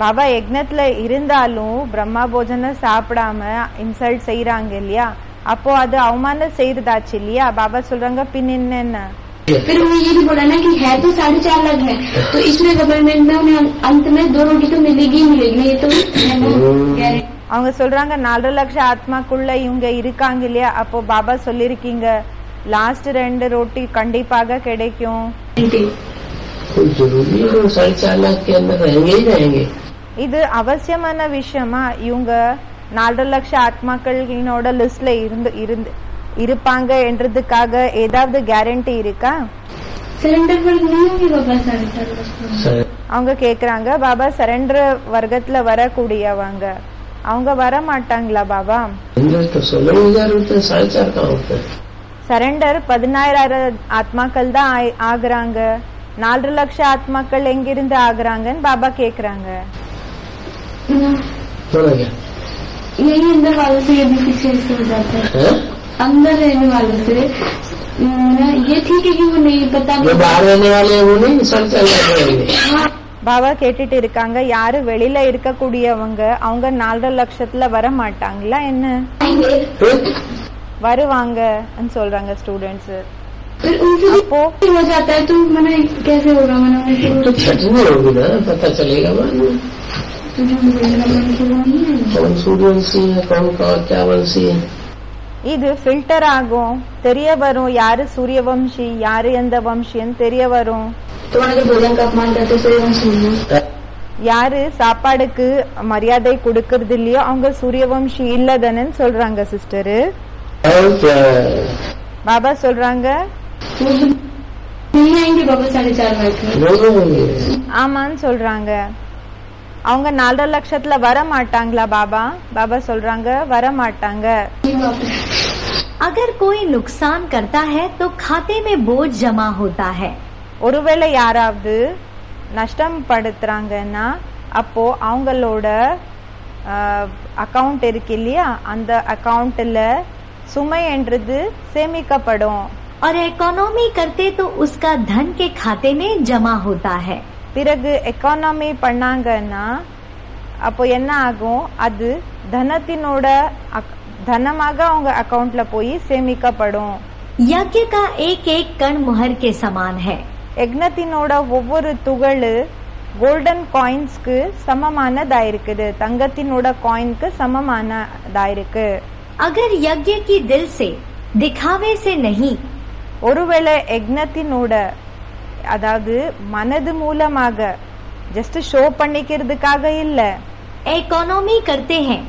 பாபா யக்னத்துல இருந்தாலும் பிரம்மா போஜனை சாப்பிடாம இன்சல்ட் செய்யறாங்க இல்லையா, அப்போ அது அவமானம் செய்யறதாச்சு இல்லையா? பாபா சொல்றாங்க பின் என்ன? फिर उन्हें ये भी बोला ना कि है तो 4.5 लाख है तो इसमें गवर्नमेंट में उन्हें अंत में 2 रोटी तो मिलेगी ही मिलेगी. ये तो அவங்க சொல்றாங்க 4 லட்சம் ஆத்மாக்குள்ள இவங்க இருக்காங்க இல்லையா, அப்போ பாபா சொல்லிருக்கீங்க லாஸ்ட் 2 रोटी கண்டிப்பாக கிடைக்கும். இது அவசியமான விஷயமா? இவங்க 4 லட்சம் ஆத்மாக்களினோட லிஸ்ட்ல இருந்து இருப்பாங்க என்றதுக்காக ஏதாவது கேரண்டி இருக்கா? அவங்க கேக்குறாங்க பாபா சரண்டர் வர்க்கத்துல வரக்கூடியவங்க அவங்க வர மாட்டாங்களா பாபா? சரண்டர் 16,000 ஆத்மாக்கள் தான் ஆகுறாங்க, 4 லட்சம் ஆத்மாக்கள் எங்கிருந்து ஆகுறாங்கன்னு பாபா கேக்குறாங்க. अंदर रहने वालों से ये ठीक है कि वो नहीं पता बाहर रहने वाले वो नहीं सब चल रहे. பாபா கேட்டுட்டு இருக்காங்க யாரு வெளியில இருக்கக்கூடியவங்க அவங்க 4 லட்சத்துல வர மாட்டாங்களா என்ன? வருவாங்க சொல்றாங்க ஸ்டூடெண்ட்ஸ். फिर उनसे அப்போ भी हो जाता है तो मना कैसे होगा? मना तो छठनी होगी ना, पता चलेगा बाद में कौन सूर्यवंशी है, कौन क्या वंशी है. இது ஃபில்டர் ஆகும், தெரிய வரும் யாரு சூரிய வம்சி யாரு எந்த வம்சின்னு தெரிய வரும். तुम्हारा जो भोजन का अपमान करते सूर्यवंशी है. யாரு சாப்பாடுக்கு மரியாதை கொடுக்கறது இல்லையோ அவங்க சூரியவம்சி இல்லதானு சொல்றாங்க சிஸ்டரு. பாபா சொல்றாங்க नहीं आएंगे बाबा 4:30 ஆமான்னு சொல்றாங்க. அவங்க 4.5 லட்சத்துல வர மாட்டாங்களா பாபா? பாபா சொல்றாங்க வர மாட்டாங்க. अगर कोई नुकसान करता है तो खाते में बोझ जमा होता है. ஒருவேளை யாராவது நஷ்டம் படுத்துறாங்கன்னா அப்போ அவங்களோட அக்கவுண்ட் இருக்கு இல்லையா, அந்த அக்கவுண்ட்ல சுமை என்றது சேமிக்கப்படும். और इकोनॉमी करते तो उसका धन के खाते में जमा होता है. பிறகு எக்கானமி பண்ணாங்கன்னா அப்போ என்ன ஆகும், அது தனத்தினோட தனமாக அவங்க அக்கவுண்ட்ல போய் சேமிக்கப்படும். यज्ञ का एक एक कण मुहर के समान है. யக்னத்தினோட ஒவ்வொரு துகளு கோல்டன் காயின்ஸ்க்கு சமமானதா இருக்குது, தங்கத்தினோட காயின்க்கு சமமானதா இருக்கு. अगर यज्ञ की दिल से दिखावे से नहीं, ஒருவேளை யக்னத்தினோட அதாவது மனது மூலமாக ஜஸ்ட் ஷோ பண்ணிக்கிறதுக்காக இல்ல इकोनॉमी करते हैं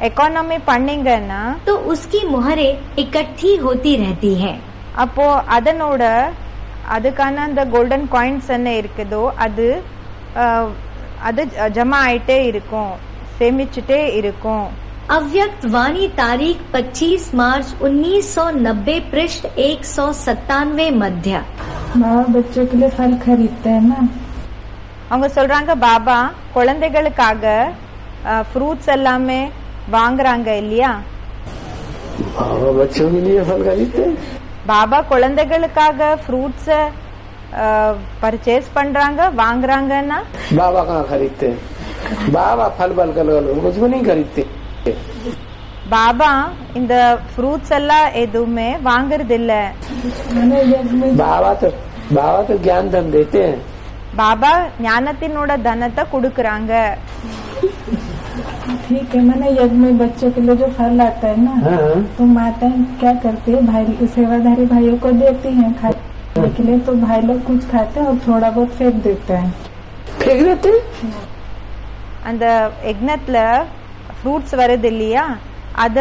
எக்கானமி பண்ணீங்கன்னா तो उसकी मुहरें इकट्ठी होती रहती हैं. அப்போ அதனோட அதுக்கான அந்த கோல்டன் காயின்ஸ் என்ன இருக்குதோ அது ஜமா ஆயிட்டே இருக்கும், சேமிச்சுட்டே இருக்கும். अव्यक्त वाणी तारीख 25 मार्च 1990 पृष्ठ 197 मध्य. बच्चों के लिए फल खरीदते हैं ना. அவங்க சொல்றாங்க பாபா குழந்தைகளுக்காக ஃப்ரூட்ஸ் எல்லாமே வாங்குறாங்க இல்லையா. बच्चों के लिए फल खरीदते हैं. பாபா குழந்தைகளுக்காக ஃப்ரூட்ஸ் பர்ச்சேஸ் பண்றாங்க வாங்குறாங்கன்னா बाबा कहाँ खरीदते हैं? बाबा फल बल कल कुछ भी नहीं खरीदते. பாபா இந்த ஃப்ரூட்ஸ் எல்லாம் எதுவுமே வாங்குறது இல்ல. बाबा तो ज्ञान धन देते हैं. பாபா ஞானத்தினோட தனத்தை கொடுக்கறாங்க. ठीक है, मैंने यज्ञ में बच्चों के लिए जो फल आता है ना, तो माताएं क्या करती है, भाई सेवाधारी भाइयों को देती हैं खाने के लिए, तो भाई लोग कुछ खाते हैं और थोड़ा बहुत फेंक देते हैं. फेंक देते हैं. அந்த யக்னத்துல ஃப்ரூட்ஸ் வருது இல்லையா, அத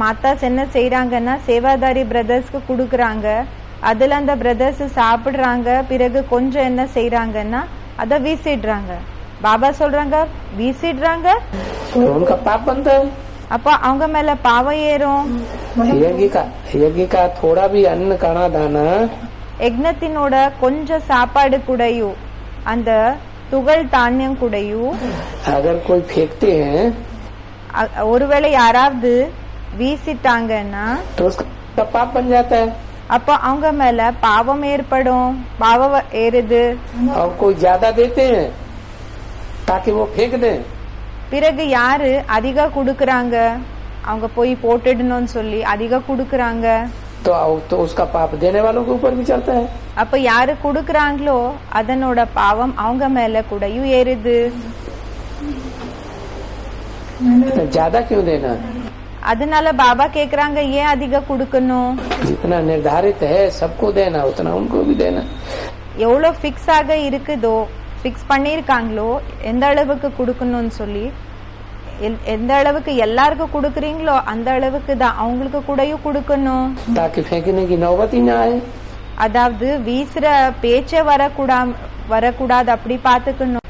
மாதாஸ் என்ன செய்யறாங்கன்னா சேவாதாரி பிரதர்ஸ்க்கு கொடுக்கறாங்க. அதுல அந்த பிரதர்ஸ் சாப்பிடுறாங்க. பிறகு கொஞ்சம் என்ன செய்யறாங்கன்னா அத வீசிடுறாங்க. பாபா சொல்றாங்க வீசிடுறாங்க उनका पाप बनता है. அப்ப அவங்க மேல பாவம் ஏறும். यज्ञ का थोड़ा भी अन्न खाना दाना யக்னத்தினோட கொஞ்சம் சாப்பாடு கூடயும் அந்த துகள் தானியம் கூடயும் अगर कोई फेंकते हैं ஒருவேளை யாராவது வீசிட்டாங்கன்னா तो उसका पाप बन जाता है. அப்ப அவங்க மேல பாவம் ஏற்படும், பாவம் ஏறுது. और कोई ज्यादा देते हैं ताकि वो फेंक दें. பிறகு யாரு அதிக குடுக்கறாங்க, அவங்க போய் போட்டுடணும்னு சொல்லி அதிக குடுக்கறாங்க, तो उसका पाप देने वालों के ऊपर भी चलता है. அப்ப யாரு குடுக்கறாங்களோ அதனோட பாவம் அவங்க மேல கூடயும் ஏறுது. ज्यादा क्यों देना? அதனால பாபா கேக்குறாங்க ஏன் அதிக குடுக்கணும்? जितना निर्धारित है सबको देना उतना उनको भी देना. எவ்வளவு பிக்ஸ் ஆக இருக்குதோ, பிக்ஸ் பண்ணிருக்காங்களோ எந்த அளவுக்கு குடுக்கணும்னு சொல்லி, எந்த அளவுக்கு எல்லாருக்கும் குடுக்கறீங்களோ அந்த அளவுக்கு தான் அவங்களுக்கு கூடயும் குடுக்கணும். ताकि फेंकने की नौबत ही ना आए. அதாவது வீசுற பேச்சே வரக்கூடாது, அப்படி பாத்துக்கணும்.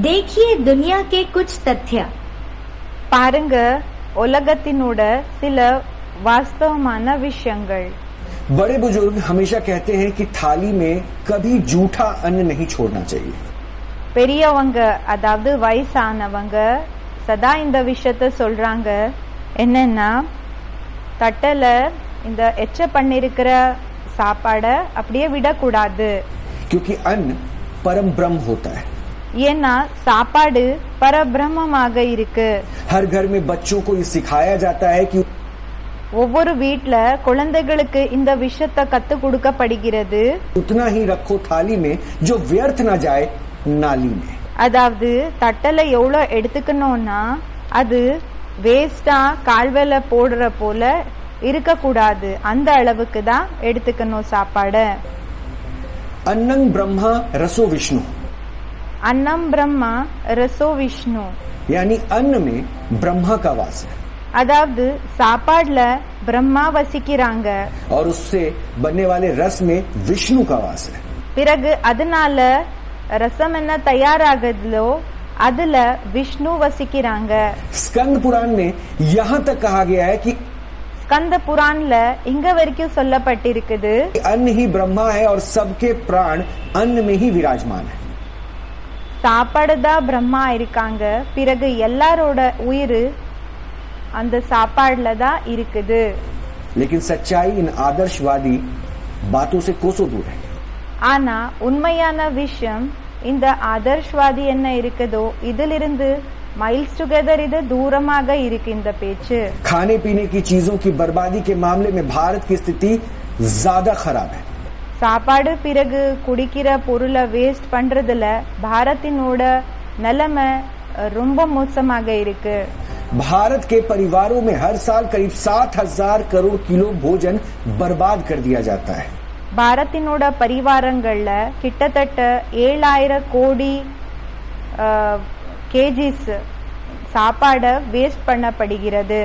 देखिए दुनिया के कुछ तथ्य. பாருங்க உலகத்தினோட சில வாஸ்தவமான விஷயங்கள். बड़े बुजुर्ग हमेशा कहते हैं कि थाली में कभी जूठा अन्न नहीं छोड़ना चाहिए. பெரியவங்க அதாவது வயசானவங்க சதா இந்த விஷயத்த சொல்றாங்க. என்னன்னா தட்டல இந்த எச்ச பண்ணிருக்கிற சாப்பாட அப்படியே விடக்கூடாது. क्योंकि अन्न परम ब्रह्म होता है. ஏன்னா சாப்பாடு பரபிரம்மமாக இருக்கு. हर घर में बच्चों को ये सिखाया जाता है कि ஒவ்வொரு வீட்ல குழந்தைகளுக்கு இந்த விஷயத்தை கத்து கொடுக்கப்படுகிறது. उतना ही रखो थाली में जो व्यर्थ ना जाए नाली में. அதாவது தட்டல எவ்வளோ எடுத்துக்கணும்னா அது வேஸ்டா கால்வெல போடுற போல இருக்க கூடாது, அந்த அளவுக்கு தான் எடுத்துக்கணும் சாப்பாடு. अन्नं ब्रह्मा रसो विष्णु. अन्नम ब्रह्मा रसो विष्णु यानी अन्न में ब्रह्मा का वास है. அதாவது சாப்பாடுல பிரம்மா வசிக்கிறாங்க. और उससे बनने वाले रस में विष्णु का वास है. பிறகு அதனால ரசம் என்ன தயாராகுதோ அதுல விஷ்ணு வசிக்கிறாங்க. स्कंद पुराण में यहाँ तक कहा गया है कि ஸ்கந்த புரான்ல இங்க வரைக்கும் சொல்லப்பட்டிருக்குது, अन्न ही ब्रह्मा है और सबके प्राण अन्न में ही विराजमान है. சாப்பாடு தான் பிரம்மா இருக்காங்க, பிறகு எல்லாரோட உயிர் அந்த சாப்பாடுல தான் இருக்குது. लेकिन सच्चाई इन आदर्शवादी बातों से कोसों दूर है. ஆனா உண்மையான விஷயம் இந்த ஆதர்ஷ்வாதி என்ன இருக்குதோ இதிலிருந்து மைல்ஸ் டுகெதர் இது தூரமாக இருக்கு இந்த பேச்சு. खाने पीने की चीजों की बर्बादी के मामले में भारत की स्थिति ज्यादा खराब है. சாப்பாடு பிறகு குடிக்கிற பொருளை வேஸ்ட் பண்றதுல பாரத்தினோட நிலைமை ரொம்ப மோசமாக இருக்கு. भारत के परिवारों में हर साल करीब 7,000 करोड़ किलो भोजन बर्बाद कर दिया जाता है. பாரத்தினோட பரிவாரங்கள்ல கிட்டத்தட்ட 7,000 கோடி கேஜிஸ் சாப்பாட வேஸ்ட் பண்ணப்படுகிறது.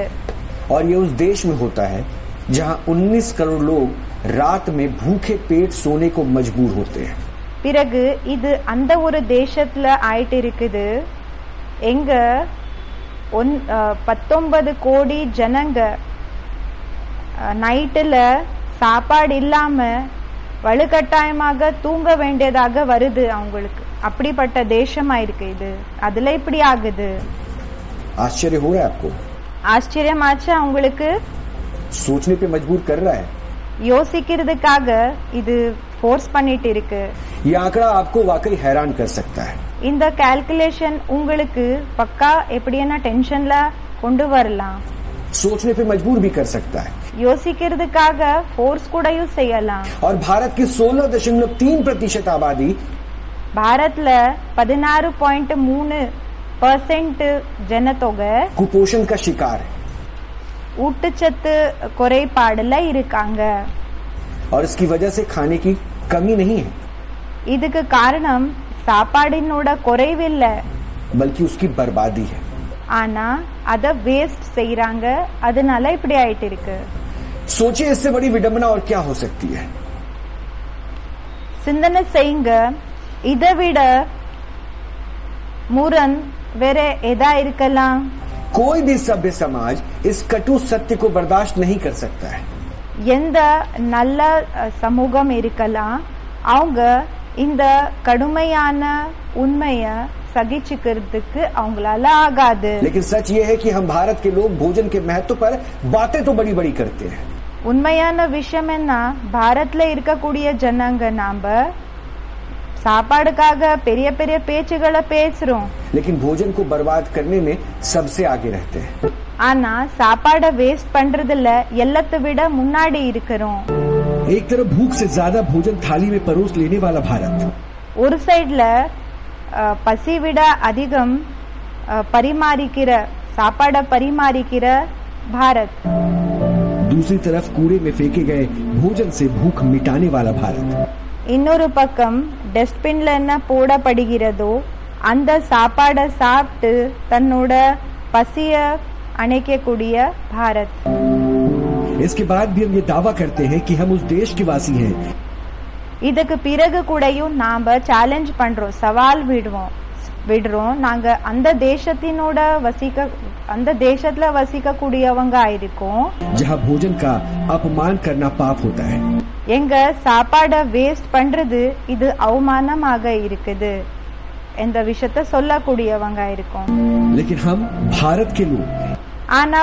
और ये उस देश में होता है जहां 19 करोड़ लोग रात में भूखे पेट सोने को मजबूर होते हैं. பிறகு இது அந்த ஒரு தேசத்துல ஆயிட்டு இருக்குது எங்க 19 கோடி ஜனங்க நைட்டுல சாப்பாடு இல்லாம வலுக்கட்டாயமாக தூங்க வேண்டியதாக வருது அவங்களுக்கு. அப்படிப்பட்ட தேசமா இருக்கு இது. அதுல இப்படி ஆகுது. आश्चर्य हो रहा है आपको? ஆச்சரியமாச்சு அவங்களுக்கு? सोचने पे मजबूर कर रहा है. யோசிக்கிறதுக்காக இது ஃபோர்ஸ் பண்ணிட்டு இருக்கு. ये आंकड़ा आपको वाकई हैरान कर सकता है. இந்த கால்குலேஷன் உங்களுக்கு பக்கா எப்படின்னா டென்ஷன்ல கொண்டு வரலாம். सोचने पे मजबूर भी कर सकता है. யோசிக்கிறதுக்காக ஃபோர்ஸ் கூடயும் செய்யலாம். और भारत की 16.3% आबादी பாரத்ல 16.3% ஜனத்தொகை कुपोषण का शिकार है. ஊட்டச்சத்து குறைபாடுல இருக்காங்க. और इसकी वजह से खाने की कमी नहीं है, இதுக்கு காரணம் சாப்பாடினோட குறைவில்ல, बल्कि उसकी बर्बादी है. ஆனா அத வேஸ்ட் செய்யறாங்க, அதனால இப்படி ஆயிட்டு இருக்கு. सोचिए इससे बड़ी विडंबना और क्या हो सकती है. சிந்தனை செய்யுங்க, இதை விட முரண் வேற எதா இருக்கலாம்? कोई भी सभ्य समाज इस कटु सत्य को बर्दाश्त नहीं कर सकता है. எந்த நல்ல சமூகம் இருக்கலாம், அவங்க இந்த கடுமையான உண்மைய சகிச்சுக்கிறதுக்கு அவங்களால ஆகாது. लेकिन सच ये है कि हम भारत के लोग भोजन के महत्व पर बातें तो बड़ी बड़ी करते हैं. உண்மையான விஷயம் என்ன, பாரத்ல இருக்கக்கூடிய ஜனங்க நாம சாப்பாடுக்காக பெரிய பெரிய பேச்சுகளை பேசுறோம், लेकिन भोजन को बर्बाद करने में सबसे आगे रहते हैं. ஆனா சாப்பாட வேஸ்ட் பண்றதுல எல்லாத்தை விட முன்னாடி இருக்கிறோம். एक तरफ भूख से ज्यादा भोजन थाली में परोस लेने वाला भारत, ஒரு சைடுல பசி விட அதிகம் பரிமாறிக்கிற சாப்பாட பரிமாறிக்கிற பாரத், दूसरी तरफ कूड़े में फेंके गए भोजन से भूख मिटाने वाला भारत. இன்னொரு பக்கம் டஸ்ட்பின்ல என்ன போடப்படுகிறதோ அந்த சாப்பாட சாப்பிட்டு தன்னோட பசிய அணைக்கக்கூடிய பாரத். इसके बाद भी हम ये दावा करते हैं कि हम उस देश के वासी हैं. இதுக்கு பிறகு கூடயும் நாம சேலஞ்ச் பண்றோம், சவால் விடுறோம், நாங்க அந்த தேசத்துல வசிக்க கூடியவங்க ஆயிருக்கோம். जहाँ भोजन का अपमान करना पाप होता है. எங்க சாப்பாட வேஸ்ட் பண்றது இது அவமானமாக இருக்குது, இந்த விஷயத்த சொல்லக்கூடியவங்க இருக்கும். लेकिन हम भारत के लोग ஆனா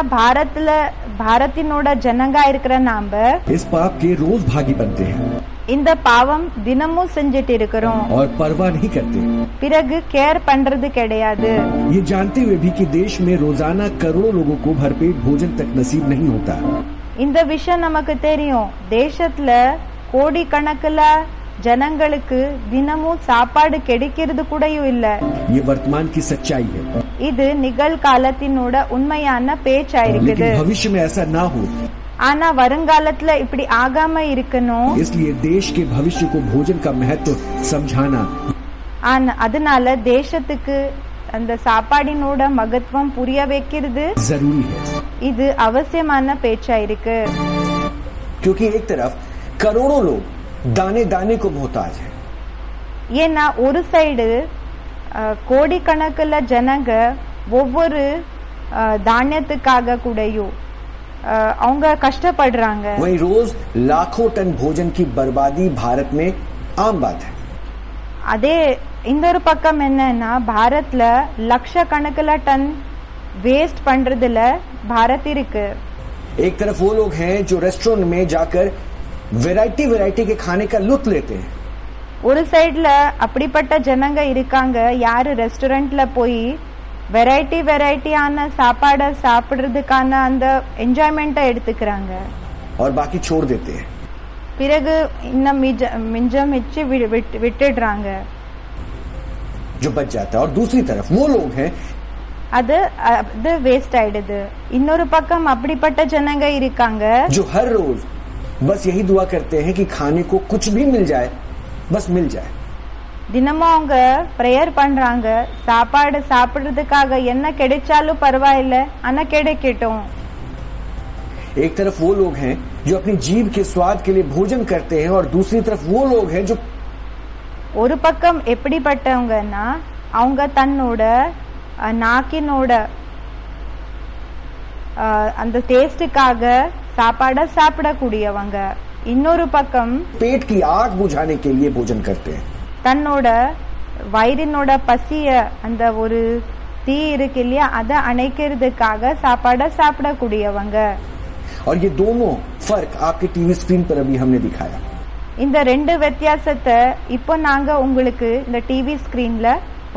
பாரத்தினோட ஜனங்கா இருக்கிற நாம इस पाप के रोज भागी बनते हैं இந்த பாவம் தினமும் செஞ்சிட்டு இருக்கிறோம். और परवाह नहीं करते. பிறகு கேர் பண்றது கிடையாது. ये जानते हुए भी कि देश में रोजाना करोड़ों लोगों को भरपेट भोजन तक नसीब नहीं होता. இந்த விஷயம் நமக்கு தெரியும். தேசத்துல கோடிக்கணக்கில் ஜனங்களுக்கு தினமும் சாப்பாடு கிடைக்கிறது கூடயும் இல்ல. ये वर्तमान की सच्चाई है. இது நிகழ்காலத்தினோட உண்மையான பேச்சாயிருக்குது. लेकिन भविष्य में ऐसा ना हो. ஆனா வருங்காலத்துல இப்படி ஆகாம இருக்கணும். इसलिए देश के भविष्य को भोजन का महत्व समझाना. அதனால தேசத்துக்கு அந்த சாப்பாடினோட மகத்துவம் புரிய வைக்கிறது जरूरी है. இது அவசியமான பேச்சாயிருக்கு. क्योंकि एक तरफ करोड़ों लोग दाने दाने को मोहताज है. ஏன்னா ஒரு சைடு கோடிக்கணக்கில் ஜனங்க ஒவ்வொரு தானியத்துக்காக கூடயும் அவங்க கஷ்டப்படுறாங்க. वहीं रोज लाखों टन भोजन की बर्बादी भारत में आम बात है. அதே இன்னொரு பக்கம் என்னன்னா பாரத்ல லட்சக்கணக்கில் டன் வேஸ்ட் பண்றதுல பாரத் இருக்கு. एक तरफ वो लोग हैं जो रेस्टोरेंट में जाकर वैरायटी के खाने का लुत्फ लेते हैं. ஒரு சைடுல அப்படிப்பட்ட ஜனங்க இருக்காங்க யாரு ரெஸ்டாரண்ட்ல போய் வெரைட்டியான சாப்பாட சாப்பிடுறதுக்கான அந்த என்ஜாய்மெண்ட்டை எடுத்துக்கிறாங்க. और बाकी छोड़ देते हैं. பிறகு இன்னும் மிஞ்சம் வச்சு விட்டுடுறாங்க. जो बच जाता है. और दूसरी तरफ वो लोग हैं அது வேஸ்ட் ஆயிடுது. இன்னொரு பக்கம் அப்படிப்பட்ட ஜனங்க இருக்காங்க जो हर रोज बस यही दुआ करते हैं कि खाने को कुछ भी मिल जाए, बस मिल जाए. தினமும் அவங்க பிரேயர் பண்றாங்க சாப்பாடு சாப்பிடுறதுக்காக என்ன கிடைச்சாலும் பரவாயில்ல ஆனா கிடைக்கட்டும். एक तरफ वो लोग हैं जो अपनी जीभ के स्वाद के लिए भोजन करते हैं और दूसरी तरफ वो लोग हैं जो ஒரு பக்கம் எப்படிப்பட்டவங்கன்னா அவங்க தன்னோட நாக்கினோட அந்த டேஸ்டுக்காக சாப்பாட சாப்பிடக்கூடியவங்க. இன்னொரு பக்கம் पेट की आग बुझाने के लिए भोजन करते हैं. தன்னோட வயிறினோட பசிய அந்த ஒரு தீ இருக்கு இல்லையா அதை அணைக்கிறதுக்காக சாப்பாட சாப்பிடக்கூடியவங்க. और ये दोनों फर्क आपके टीवी स्क्रीन पर अभी हमने दिखाया. இந்த ரெண்டு வித்தியாசத்தை இப்போ நாங்க உங்களுக்கு இந்த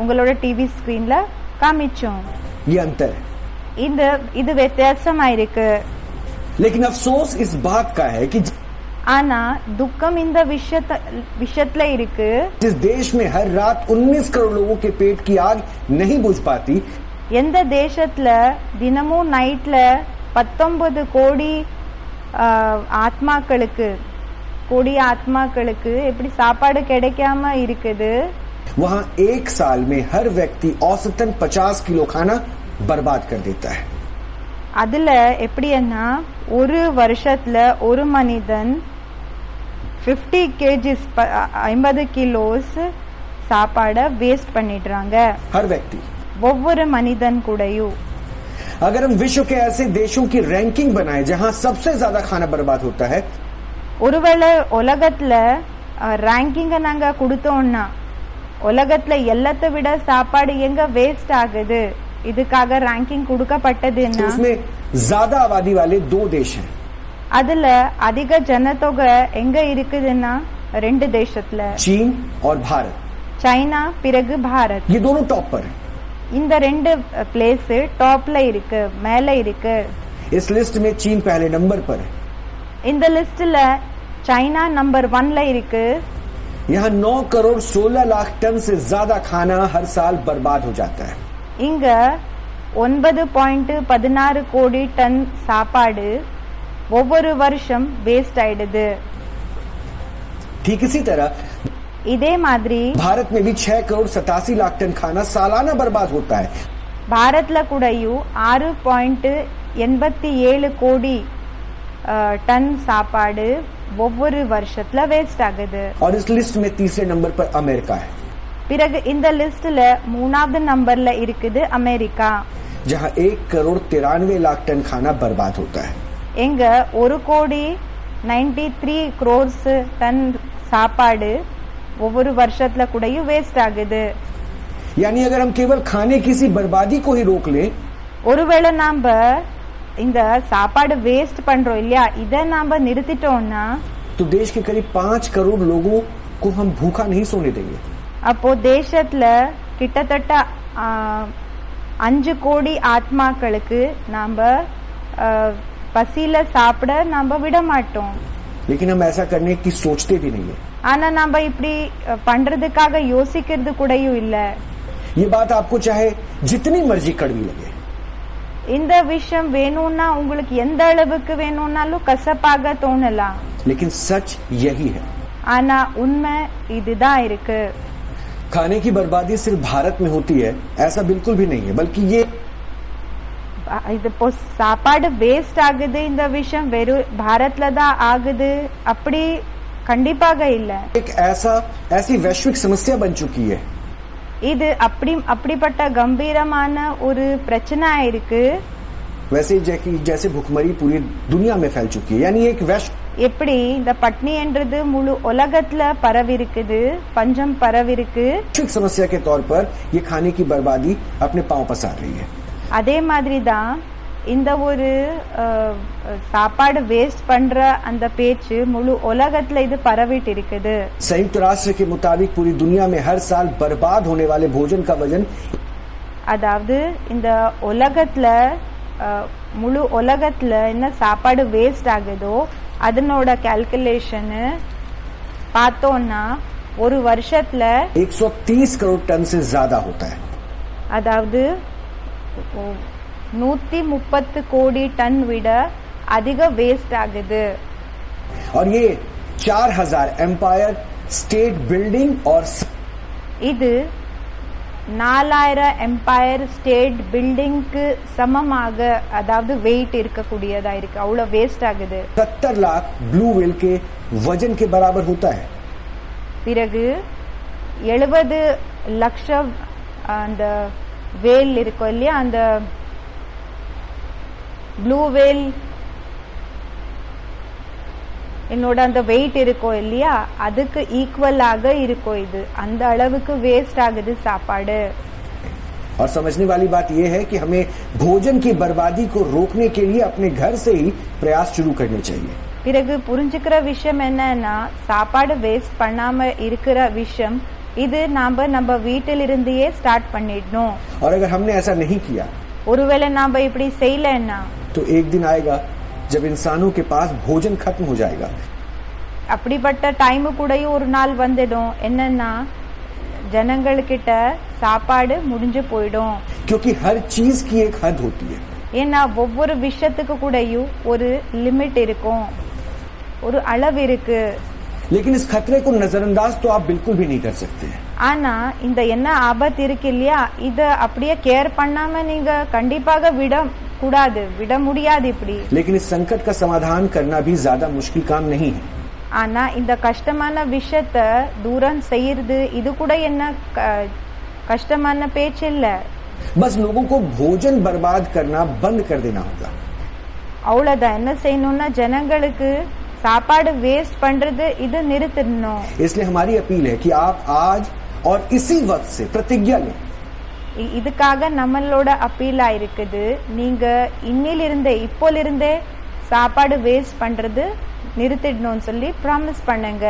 உங்களோட டிவி ஸ்கிரீன்ல காமிச்சோம். ये अंतर है. இது வித்தியாசமா இருக்கு. लेकिन अफसोस इस बात का है कि ஆனா துக்கம் இந்த விஷயத்துல இருக்கு. जिस देश में हर रात 19 करोड़ लोगों के पेट की आग नहीं बुझ पाती, எந்த தேசத்துல தினமும் நைட்ல 19 கோடி ஆத்மாக்களுக்கு எப்படி சாப்பாடு கிடைக்காம இருக்குது, वहाँ एक साल में हर व्यक्ति औसतन 50 किलो खाना बर्बाद कर देता है. அதுல எப்படின்னா ஒரு வருஷத்துல ஒரு மனிதன் 50 kgs 50 கிலோஸ் சாப்பாட வேஸ்ட் பண்ணிடுறாங்க. हर व्यक्ति. ஒவ்வொரு மனிதன் கூடயும். अगर हम विश्व के ऐसे देशों की रैंकिंग बनाए जहाँ सबसे ज्यादा खाना बर्बाद होता है, ஒருவேளை உலகத்துல ரேங்கிங்க நாங்க கொடுத்தோம்னா உலகத்துல எல்லாத்தை விட சாப்பாடு எங்க வேஸ்ட் ஆகுது இதுக்காக ரேங்கிங் கொடுக்கப்பட்டதுன்னா उसमें ज्यादा आबादी वाले 2 देश हैं. அதுல அதிக ஜனத்தொகை எங்க இருக்குதுன்னா 2 தேசத்துல चीन और भारत. சைனா பிறகு பாரத். ये दोनों टॉप पर हैं. இந்த 2 பிளேஸ் டாப்ல இருக்கு, மேல இருக்கு. इस लिस्ट में चीन पहले नंबर पर है. இந்த லிஸ்ட்ல சைனா நம்பர் 1ல இருக்கு. यहाँ 9 करोड़ 16 लाख टन से ज्यादा खाना हर साल बर्बाद हो जाता है. இங்க 9.16 கோடி டன் சாப்பாடு ஒவ்வொரு வருஷம் வேஸ்ட் ஆயிடுது. ठीक इसी तरह இதே மாதிரி भारत में भी 6 करोड़ 87 लाख टन खाना सालाना बर्बाद होता है. பாரத்ல கூடயும் 6.87 கோடி டன் சாப்பாடு ஒவ்வொரு வருஷத்துல வேஸ்ட் ஆகுது. और इस लिस्ट में तीसरे नंबर पर अमेरिका है. பிறகு இந்த லிஸ்ட்ல 3வது நம்பர்ல இருக்குது அமெரிக்கா. जहां 1 करोड़ 93 लाख टन खाना बर्बाद होता है. எங்க 1 கோடி 93 crores டன் சாப்பாடு ஒவ்வொரு வருஷத்துல கூடயும் வேஸ்ட் ஆகுது. यानी अगर हम केवल खाने की सी बर्बादी को ही रोक लें, ஒருவேளை நாம இந்த சாப்பாடு வேஸ்ட் பண்றோம் இல்லையா இதை நாம நிறுத்திட்டோம்னா तो देश के करीब 5 करोड़ लोगों को हम भूखा नहीं सोने देंगे. அப்போ தேசத்துல கிட்டத்தட்ட 5 கோடி ஆத்மாக்களுக்கு நாம பசியில சாப்பிட நாம விட மாட்டோம். लेकिन हम ऐसा करने की सोचते भी नहीं है. ஆனா நாம இப்படி பண்றதுக்காக யோசிக்கிறது கூடயும் இல்ல. ये बात आपको चाहे जितनी मर्जी कड़वी लगे, இந்த விஷயம் வேணும்னா உங்களுக்கு எந்த அளவுக்கு வேணும்னாலும் கசப்பாக தோணலாம். लेकिन सच यही है. ஆனா உண்மை இதுதான் இருக்கு. खाने की बर्बादी सिर्फ भारत में होती है ऐसा बिल्कुल भी नहीं है, बल्कि ये இது சாப்பாடு வேஸ்ட் ஆகுது இந்த விஷயம் வெறும் பாரத்ல தான் ஆகுது அப்படி கண்டிப்பாக இல்ல. एक ऐसी वैश्विक समस्या बन चुकी है. இது அப்படிப்பட்ட கம்பீரமான ஒரு பிரச்சனை இருக்கு. वैसे जैसे भुखमरी पूरी दुनिया में फैल चुकी है, यानी एक எப்படி இந்த பட்னி என்றது முழு உலகத்துல பரவி இருக்குது, பஞ்சம் பரவி இருக்கு. वैश्विक समस्या के तौर पर ये खाने की बर्बादी अपने पांव पसार रही है. அதே மாதிரி தான் இந்த ஒரு சாப்பாடு வேஸ்ட் பண்ற அந்த பேச்சு முழு உலகத்துல இது பரவிட்டு இருக்குது. संयुक्त राष्ट्र के मुताबिक पूरी दुनिया में हर साल बर्बाद होने वाले भोजन का वजन, அதாவது இந்த உலகத்துல முழு உலகத்துல என்ன சாப்பாடு வேஸ்ட் ஆகுதோ அதனோட கால்குலேஷன் பார்த்தோம்னா ஒரு வருஷத்துல 130 करोड़ टन से ज्यादा होता है. அதாவது 130 கோடி டன் விட அதிக வேஸ்ட் ஆகுது. और ये 4000 एम्पायर स्टेट बिल्डिंग और இது 4000 எம்பயர் ஸ்டேட் பில்டிங்க்கு சமமாக அதாவது வெயிட் இருக்கக்கூடியதா இருக்கு. அவ்வளவு வேஸ்ட் ஆகுது. 70 लाख ब्लू व्हेल के वजन के बराबर होता है. பிறகு 70 லட்சம் அந்த வேல் இருக்கும் இல்லையா, அந்த ப்ளூ வேல் என்னோட அந்த வெயிட் இருக்கும் இல்லையா, அதுக்கு ஈக்குவலாக இருக்கும். இது அந்த அளவுக்கு வேஸ்ட் ஆகுது சாப்பாடு. और समझने वाली बात यह है कि हमें भोजन की बर्बादी को रोकने के लिए अपने घर से ही प्रयास शुरू करने चाहिए. பிறகு புரிஞ்சுக்கிற விஷயம் என்னன்னா, சாப்பாடு வேஸ்ட் பண்ணாம இருக்கிற விஷயம் இது நம்ம வீட்டிலிருந்தே ஸ்டார்ட் பண்ணிடணும். और अगर हमने ऐसा नहीं किया, ஒருவேளை நாம இப்படி செய்யலன்னா तो एक दिन आएगा जब इंसानों के पास भोजन खत्म हो जाएगा. அப்படிப்பட்ட டைம் கூடயும் ஒரு நாள் வந்துடும் என்னன்னா ஜனங்கள்கிட்ட சாப்பாடு முடிஞ்சு போயிடும். क्योंकि हर चीज की एक हद होती है. ஏன்னா ஒவ்வொரு விஷயத்துக்கு கூடயும் ஒரு லிமிட் இருக்கும், ஒரு அளவு இருக்கு. लेकिन इस खतरे को नजरअंदाज तो आप बिल्कुल भी नहीं कर सकते. ஆனா இந்த என்ன ஆபத்து இருக்கு இல்லையா, இத அப்படியே கேர் பண்ணாம நீங்க கண்டிப்பாக விட முடியாது இப்படி. लेकिन इस संकट का समाधान करना भी ज्यादा मुश्किल काम नहीं है. ஆனா இந்த கஷ்டமான விஷயத்த தூரம் செய்யறது இது கூட என்ன கஷ்டமான பேச்சு இல்ல. बस लोगों को भोजन बर्बाद करना बंद कर देना होगा. அவ்வளவுதான். என்ன செய்யணும்னா ஜனங்களுக்கு சாப்பாடு வேஸ்ட் பண்றது இது நிறுத்தணும். इसलिए हमारी अपील है कि आप आज और इसी वक्त से प्रतिज्ञा लें. இதுக்காக நம்மளோட அப்பீலா இருக்குது, நீங்க இப்போலிருந்தே சாப்பாடு வேஸ்ட் பண்றது நிறுத்திடணும்னு சொல்லி ப்ராமிஸ் பண்ணுங்க.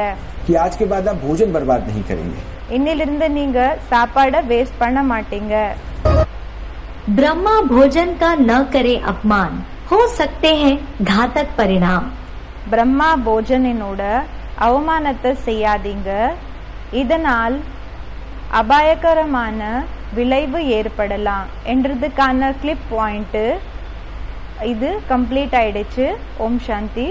कि आज के बाद आप भोजन बर्बाद नहीं करेंगे. இன்னிலிருந்து நீங்க சாப்பாட வேஸ்ட் பண்ண மாட்டீங்க. ब्रह्मा भोजन का न करे अपमान, हो सकते हैं घातक परिणाम. பிரம்மா போஜனோட அவமானத்தை செய்யாதீங்க, இதனால் அபாயகரமான விளைவு ஏற்படலாம் என்றதுக்கான கிளிப் பாயிண்ட் இது கம்ப்ளீட் ஆயிடுச்சு. ஓம் சாந்தி.